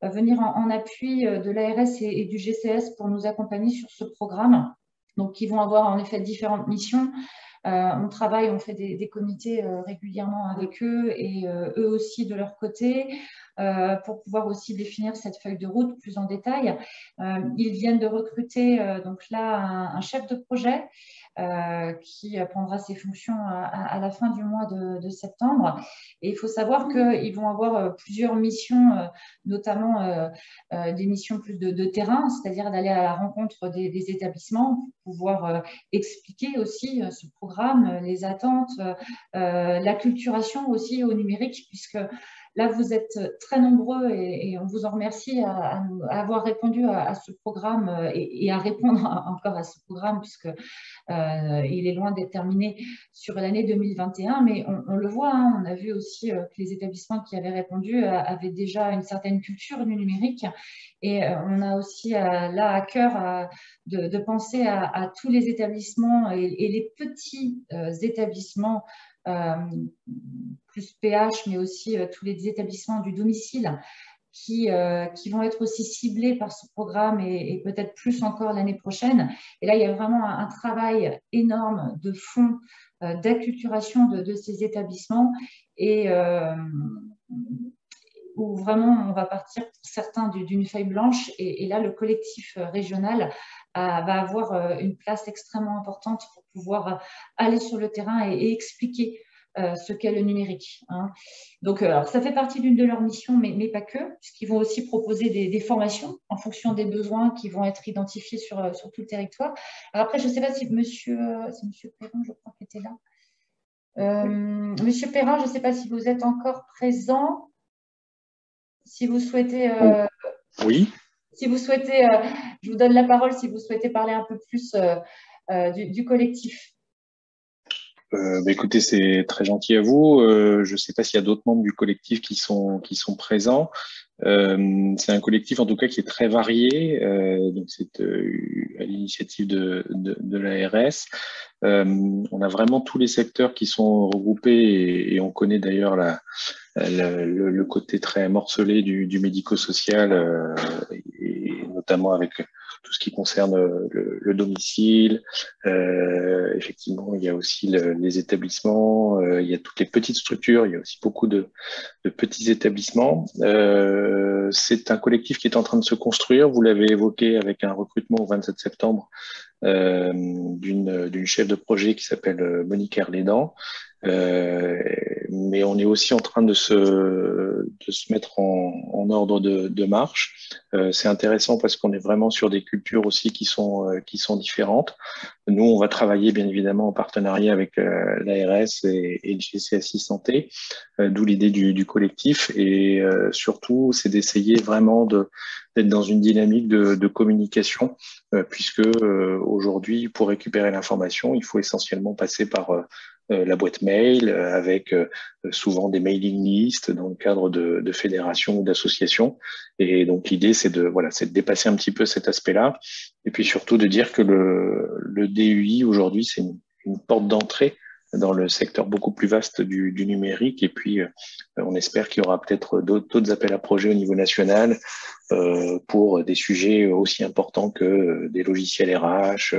venir en appui de l'ARS et du GCS pour nous accompagner sur ce programme. Donc, ils vont avoir en effet différentes missions. On travaille, on fait des comités régulièrement avec eux et eux aussi de leur côté pour pouvoir aussi définir cette feuille de route plus en détail. Ils viennent de recruter donc là un chef de projet qui prendra ses fonctions à la fin du mois de septembre. Et il faut savoir qu'ils vont avoir plusieurs missions, notamment des missions plus de terrain, c'est-à-dire d'aller à la rencontre des établissements pour pouvoir expliquer aussi ce programme, les attentes, l'acculturation aussi au numérique, puisque là, vous êtes très nombreux et on vous en remercie à avoir répondu à ce programme et à répondre encore à ce programme puisque il est loin d'être terminé sur l'année 2021, mais on le voit, hein, on a vu aussi que les établissements qui avaient répondu avaient déjà une certaine culture du numérique et on a aussi là à cœur de penser à tous les établissements et les petits établissements plus PH, mais aussi tous les établissements du domicile qui vont être aussi ciblés par ce programme et peut-être plus encore l'année prochaine. Et là, il y a vraiment un travail énorme de fond d'acculturation de ces établissements et où vraiment on va partir pour certains d'une feuille blanche et là, le collectif régional va avoir une place extrêmement importante pour pouvoir aller sur le terrain et expliquer ce qu'est le numérique. Hein. Donc, alors, ça fait partie d'une de leurs missions, mais pas que, puisqu'ils vont aussi proposer des formations en fonction des besoins qui vont être identifiés sur tout le territoire. Alors après, je ne sais pas si monsieur Perrin, je crois, qu'il était là. Monsieur Perrin, je ne sais pas si vous êtes encore présent. Si vous souhaitez… oui. Si vous souhaitez, je vous donne la parole si vous souhaitez parler un peu plus du collectif. Écoutez, c'est très gentil à vous. Je ne sais pas s'il y a d'autres membres du collectif qui sont présents. C'est un collectif en tout cas qui est très varié. Donc c'est à l'initiative de l'ARS. On a vraiment tous les secteurs qui sont regroupés et on connaît d'ailleurs le côté très morcelé du médico-social et notamment avec tout ce qui concerne le domicile. Effectivement, il y a aussi les établissements, il y a toutes les petites structures, il y a aussi beaucoup de petits établissements. C'est un collectif qui est en train de se construire. Vous l'avez évoqué avec un recrutement au 27 septembre d'une chef de projet qui s'appelle Monique Herlédan. Mais on est aussi en train de se mettre en ordre de marche. C'est intéressant parce qu'on est vraiment sur des cultures aussi qui sont différentes. Nous, on va travailler bien évidemment en partenariat avec l'ARS et le GCSI Santé, d'où l'idée du collectif. Et surtout, c'est d'essayer vraiment d'être dans une dynamique de communication, puisque aujourd'hui, pour récupérer l'information, il faut essentiellement passer par la boîte mail avec souvent des mailing lists dans le cadre de fédérations ou d'associations. Et donc l'idée, c'est de dépasser un petit peu cet aspect-là et puis surtout de dire que le DUI aujourd'hui, c'est une porte d'entrée dans le secteur beaucoup plus vaste du numérique. Et puis, on espère qu'il y aura peut-être d'autres appels à projets au niveau national pour des sujets aussi importants que des logiciels RH,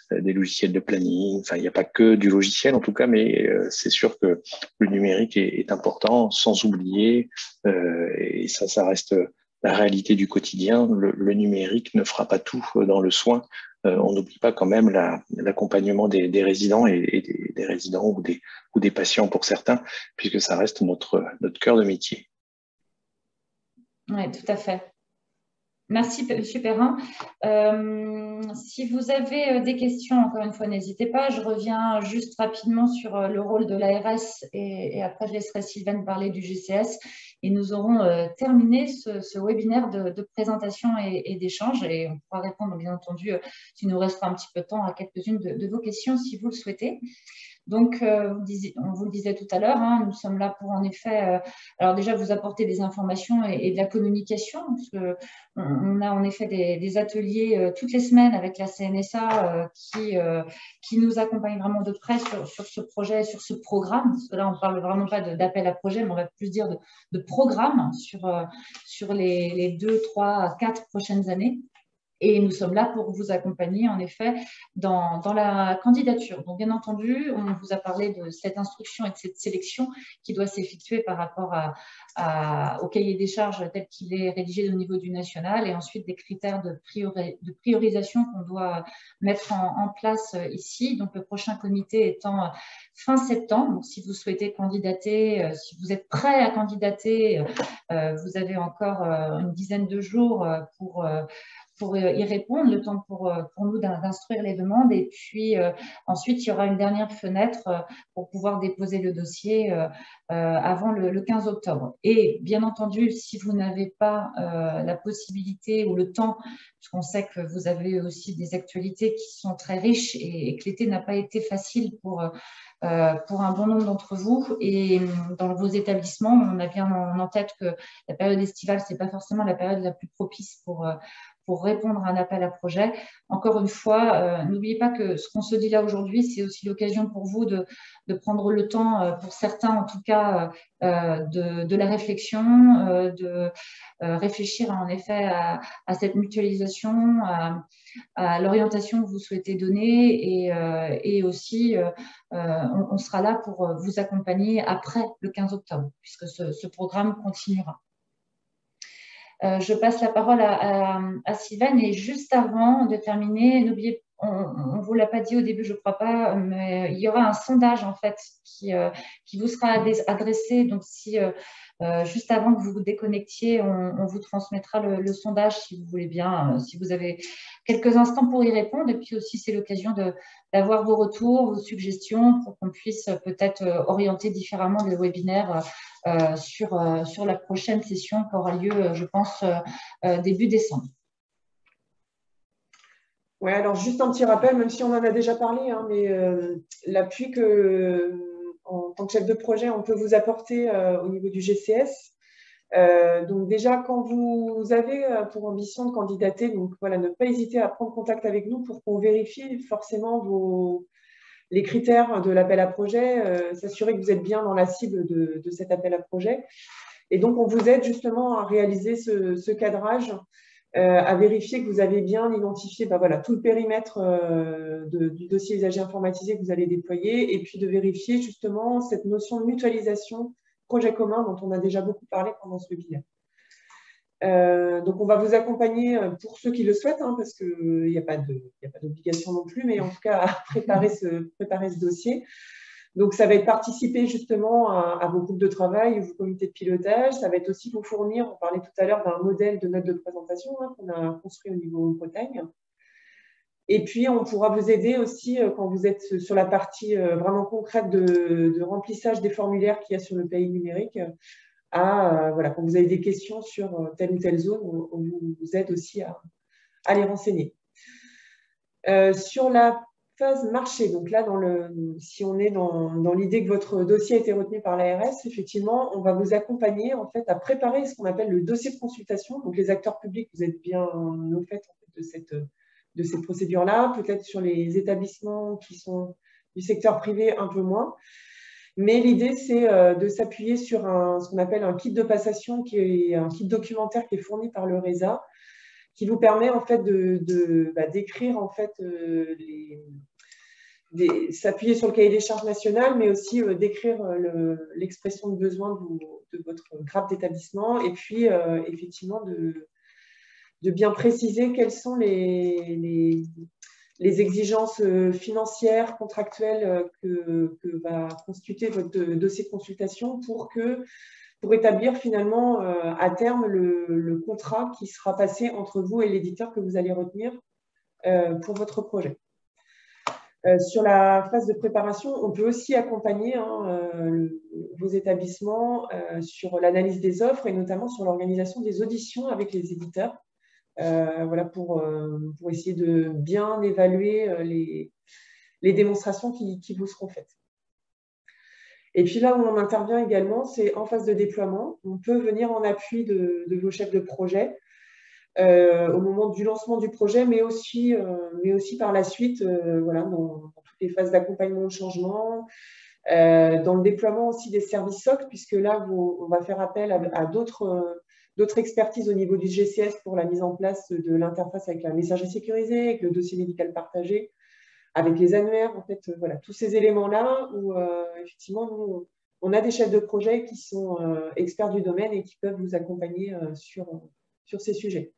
des logiciels de planning. Enfin, il n'y a pas que du logiciel en tout cas, mais c'est sûr que le numérique est important, sans oublier, et ça reste la réalité du quotidien. Le numérique ne fera pas tout dans le soin. On n'oublie pas quand même l'accompagnement des résidents et des résidents ou des patients pour certains, puisque ça reste notre cœur de métier. Oui, tout à fait. Merci, M. Perrin. Si vous avez des questions, encore une fois, n'hésitez pas. Je reviens juste rapidement sur le rôle de l'ARS et après, je laisserai Sylvaine parler du GCS. Et nous aurons terminé ce webinaire de présentation et d'échange. Et on pourra répondre, bien entendu, s'il nous restera un petit peu de temps, à quelques-unes de vos questions, si vous le souhaitez. Donc, on vous le disait tout à l'heure, hein, nous sommes là pour en effet, alors déjà vous apporter des informations et de la communication, parce qu'on a en effet des ateliers toutes les semaines avec la CNSA qui nous accompagne vraiment de près sur ce projet, sur ce programme, parce que là on ne parle vraiment pas d'appel à projet, mais on va plus dire de programme sur les 2, 3, 4 prochaines années. Et nous sommes là pour vous accompagner, en effet, dans la candidature. Donc, bien entendu, on vous a parlé de cette instruction et de cette sélection qui doit s'effectuer par rapport au cahier des charges tel qu'il est rédigé au niveau du national et ensuite des critères de priorisation qu'on doit mettre en place ici. Donc, le prochain comité étant fin septembre. Donc, si vous souhaitez candidater, si vous êtes prêt à candidater, vous avez encore une dizaine de jours pour y répondre, le temps pour nous d'instruire les demandes. Et puis, ensuite, il y aura une dernière fenêtre pour pouvoir déposer le dossier avant le 15 octobre. Et bien entendu, si vous n'avez pas la possibilité ou le temps, puisqu'on sait que vous avez aussi des actualités qui sont très riches et que l'été n'a pas été facile pour un bon nombre d'entre vous. Et dans vos établissements, on a bien en tête que la période estivale, ce n'est pas forcément la période la plus propice pour répondre à un appel à projet. Encore une fois, n'oubliez pas que ce qu'on se dit là aujourd'hui, c'est aussi l'occasion pour vous de prendre le temps, pour certains en tout cas, de la réflexion, de réfléchir en effet à cette mutualisation, à l'orientation que vous souhaitez donner et aussi on sera là pour vous accompagner après le 15 octobre puisque ce programme continuera. Je passe la parole à Sylvaine et juste avant de terminer, n'oubliez on ne vous l'a pas dit au début, je ne crois pas, mais il y aura un sondage en fait qui vous sera adressé. Donc, si juste avant que vous vous déconnectiez, on vous transmettra le sondage si vous voulez bien, si vous avez quelques instants pour y répondre. Et puis aussi, c'est l'occasion d'avoir vos retours, vos suggestions pour qu'on puisse peut-être orienter différemment le webinaire sur la prochaine session qui aura lieu, je pense, début décembre. Oui, alors juste un petit rappel, même si on en a déjà parlé, hein, mais l'appui que, en tant que chef de projet, on peut vous apporter au niveau du GCS. Donc déjà, quand vous avez pour ambition de candidater, donc voilà, ne pas hésiter à prendre contact avec nous pour qu'on vérifie forcément les critères de l'appel à projet, s'assurer que vous êtes bien dans la cible de cet appel à projet. Et donc, on vous aide justement à réaliser ce cadrage, à vérifier que vous avez bien identifié voilà, tout le périmètre du dossier usager informatisé que vous allez déployer, et puis de vérifier justement cette notion de mutualisation projet commun dont on a déjà beaucoup parlé pendant ce webinaire. Donc, on va vous accompagner pour ceux qui le souhaitent, hein, parce qu'il n'y a pas d'obligation non plus, mais en tout cas, à préparer ce dossier. Donc, ça va être participer justement à vos groupes de travail, vos comités de pilotage. Ça va être aussi vous fournir, on parlait tout à l'heure d'un modèle de note de présentation hein, qu'on a construit au niveau Bretagne. Et puis, on pourra vous aider aussi quand vous êtes sur la partie vraiment concrète de remplissage des formulaires qu'il y a sur le pays numérique. Voilà, quand vous avez des questions sur telle ou telle zone, on vous aide aussi à les renseigner. Sur la phase marché, donc là, si on est dans l'idée que votre dossier a été retenu par l'ARS, effectivement, on va vous accompagner en fait, à préparer ce qu'on appelle le dossier de consultation. Donc, les acteurs publics, vous êtes bien au fait, en fait de cette procédure-là, peut-être sur les établissements qui sont du secteur privé un peu moins. Mais l'idée, c'est de s'appuyer sur ce qu'on appelle un kit de passation, qui est un kit documentaire qui est fourni par le RESA, qui vous permet en fait d'écrire en fait s'appuyer sur le cahier des charges national, mais aussi d'écrire l'expression de besoin de votre grappe d'établissement, et puis effectivement de bien préciser quelles sont les exigences financières, contractuelles que va constituer votre dossier de consultation pour établir finalement à terme le contrat qui sera passé entre vous et l'éditeur que vous allez retenir pour votre projet. Sur la phase de préparation, on peut aussi accompagner vos établissements sur l'analyse des offres et notamment sur l'organisation des auditions avec les éditeurs. Voilà, pour essayer de bien évaluer les démonstrations qui vous seront faites. Et puis là où on intervient également, c'est en phase de déploiement. On peut venir en appui de vos chefs de projet au moment du lancement du projet, mais aussi par la suite, voilà, dans toutes les phases d'accompagnement au changement, dans le déploiement aussi des services SOC, puisque là, on va faire appel à d'autres expertises au niveau du GCS pour la mise en place de l'interface avec la messagerie sécurisée, avec le dossier médical partagé, avec les annuaires, en fait, voilà, tous ces éléments-là où, effectivement, nous, on a des chefs de projet qui sont experts du domaine et qui peuvent vous accompagner sur ces sujets.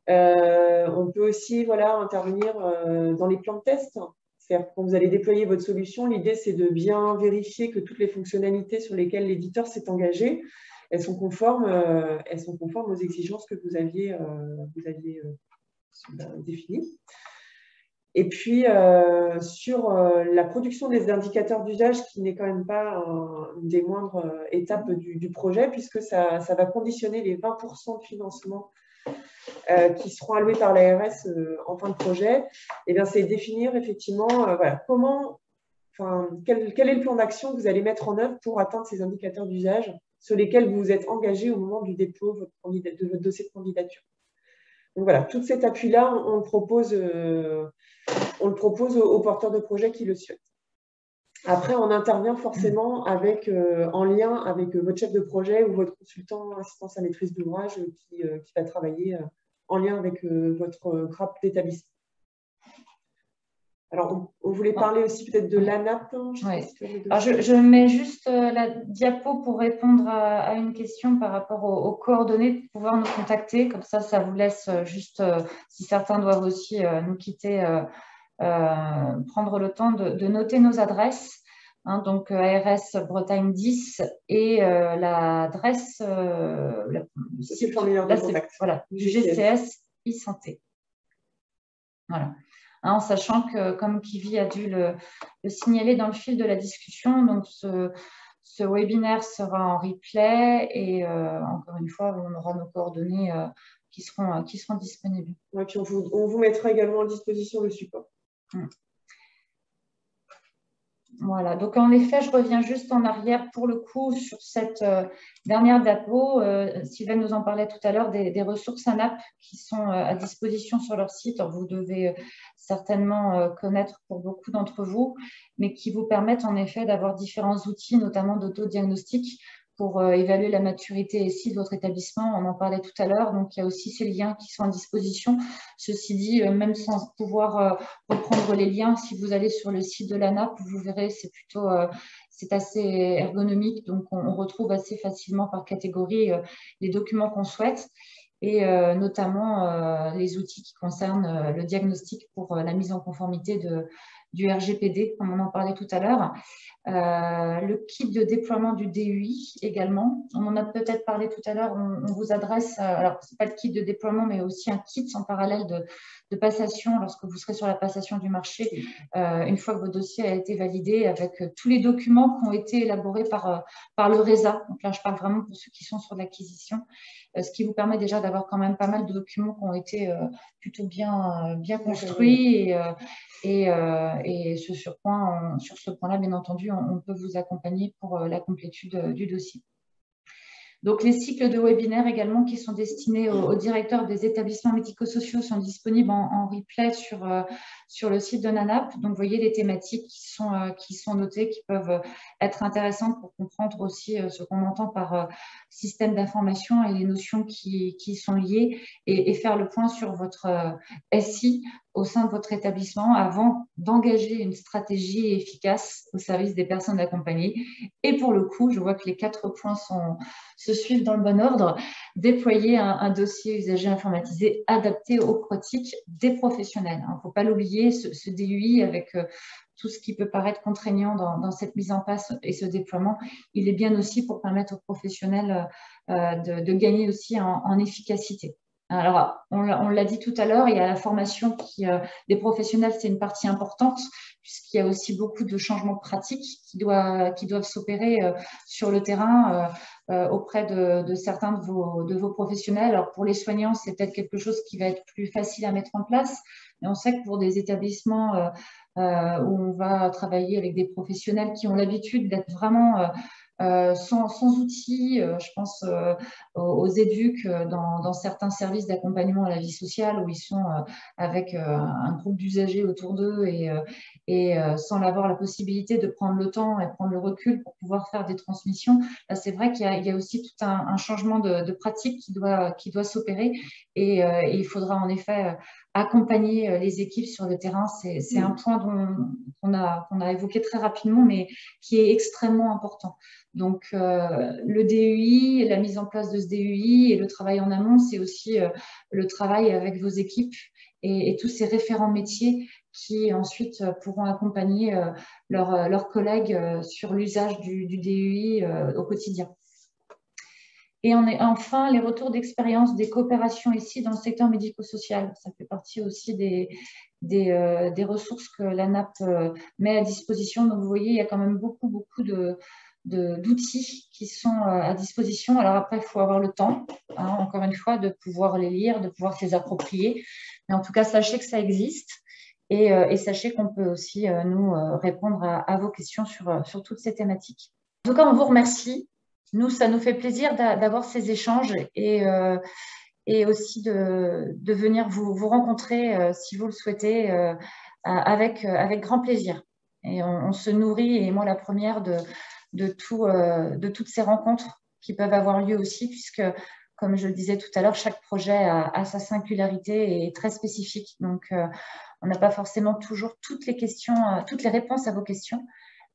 On peut aussi voilà, intervenir dans les plans de test. C'est-à-dire quand vous allez déployer votre solution, l'idée, c'est de bien vérifier que toutes les fonctionnalités sur lesquelles l'éditeur s'est engagé, elles sont conformes aux exigences que vous aviez définies. Et puis, sur la production des indicateurs d'usage, qui n'est quand même pas une des moindres étapes du projet, puisque ça va conditionner les 20% de financement qui seront alloués par l'ARS en fin de projet. Et bien, c'est définir effectivement voilà, quel est le plan d'action que vous allez mettre en œuvre pour atteindre ces indicateurs d'usage sur lesquels vous vous êtes engagé au moment du dépôt de votre dossier de candidature. Donc voilà, tout cet appui-là, on le propose aux porteurs de projet qui le souhaitent. Après, on intervient forcément en lien avec votre chef de projet ou votre consultant assistance à maîtrise d'ouvrage qui va travailler en lien avec votre grappe d'établissement. Alors, on voulait parler aussi peut-être de l'ANAP. Je mets juste la diapo pour répondre à une question par rapport aux coordonnées, de pouvoir nous contacter. Comme ça vous laisse juste, si certains doivent aussi nous quitter, prendre le temps de noter nos adresses. Hein, donc ARS Bretagne 10 et l'adresse du GCS e-santé. Voilà. Hein, en sachant que, comme Kivi a dû le signaler dans le fil de la discussion, donc ce webinaire sera en replay et encore une fois, on aura nos coordonnées qui seront disponibles. Ouais, puis on vous mettra également à disposition le support. Voilà, donc en effet, je reviens juste en arrière pour le coup sur cette dernière diapo. Sylvain nous en parlait tout à l'heure des ressources ANAP qui sont à disposition sur leur site. Alors, vous devez certainement connaître pour beaucoup d'entre vous, mais qui vous permettent en effet d'avoir différents outils, notamment d'autodiagnostic, pour évaluer la maturité SI de votre établissement. On en parlait tout à l'heure, donc il y a aussi ces liens qui sont à disposition. Ceci dit, même sans pouvoir reprendre les liens, si vous allez sur le site de l'ANAP, vous verrez, c'est assez ergonomique, donc on retrouve assez facilement par catégorie les documents qu'on souhaite et notamment les outils qui concernent le diagnostic pour la mise en conformité du RGPD, comme on en parlait tout à l'heure. Le kit de déploiement du DUI également. On en a peut-être parlé tout à l'heure. On vous adresse, alors ce n'est pas le kit de déploiement, mais aussi un kit en parallèle de passation lorsque vous serez sur la passation du marché, une fois que votre dossier a été validé avec tous les documents qui ont été élaborés par le RESA. Donc là, je parle vraiment pour ceux qui sont sur l'acquisition, ce qui vous permet déjà d'avoir quand même pas mal de documents qui ont été plutôt bien construits et sur ce point-là, bien entendu, on peut vous accompagner pour la complétude du dossier. Donc, les cycles de webinaires également qui sont destinés aux directeurs des établissements médico-sociaux sont disponibles en replay sur le site de l'ANAP. Donc, vous voyez les thématiques qui sont notées, qui peuvent être intéressantes pour comprendre aussi ce qu'on entend par système d'information et les notions qui sont liées et faire le point sur votre SI au sein de votre établissement avant d'engager une stratégie efficace au service des personnes accompagnées. Et pour le coup, je vois que les 4 points se suivent dans le bon ordre. Déployer un dossier usager informatisé adapté aux pratiques des professionnels. Il ne faut pas l'oublier, ce DUI avec tout ce qui peut paraître contraignant dans cette mise en place et ce déploiement, il est bien aussi pour permettre aux professionnels de gagner aussi en efficacité. Alors, on l'a dit tout à l'heure, il y a la formation des professionnels, c'est une partie importante, puisqu'il y a aussi beaucoup de changements pratiques qui doivent s'opérer sur le terrain auprès de certains de vos professionnels. Alors, pour les soignants, c'est peut-être quelque chose qui va être plus facile à mettre en place, mais on sait que pour des établissements où on va travailler avec des professionnels qui ont l'habitude d'être vraiment sans outils, je pense aux éducs dans certains services d'accompagnement à la vie sociale où ils sont avec un groupe d'usagers autour d'eux et sans avoir la possibilité de prendre le temps et prendre le recul pour pouvoir faire des transmissions. Là, c'est vrai qu'il y a aussi tout un changement de pratique qui doit s'opérer et il faudra en effet accompagner les équipes sur le terrain. C'est un point qu'on a évoqué très rapidement, mais qui est extrêmement important. Donc, le DUI, la mise en place de ce DUI et le travail en amont, c'est aussi le travail avec vos équipes et tous ces référents métiers qui ensuite pourront accompagner leurs collègues sur l'usage du DUI au quotidien. Et enfin, les retours d'expérience des coopérations ici dans le secteur médico-social. Ça fait partie aussi des ressources que l'ANAP met à disposition. Donc, vous voyez, il y a quand même beaucoup d'outils qui sont à disposition. Alors après, il faut avoir le temps, hein, encore une fois, de pouvoir les lire, de pouvoir se les approprier. Mais en tout cas, sachez que ça existe et sachez qu'on peut aussi nous répondre à vos questions sur toutes ces thématiques. En tout cas, on vous remercie. Nous, ça nous fait plaisir d'avoir ces échanges et aussi de venir vous rencontrer si vous le souhaitez avec grand plaisir. Et on se nourrit, et moi la première, de toutes ces rencontres qui peuvent avoir lieu aussi, puisque, comme je le disais tout à l'heure, chaque projet a sa singularité et est très spécifique. Donc, On n'a pas forcément toujours toutes les questions, toutes les réponses à vos questions,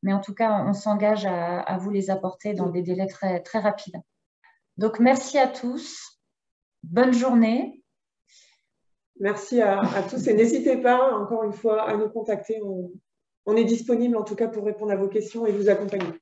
mais en tout cas, on s'engage à vous les apporter dans des délais très, très rapides. Donc, merci à tous. Bonne journée. Merci à tous et n'hésitez pas, encore une fois, à nous contacter. On est disponible en tout cas pour répondre à vos questions et vous accompagner.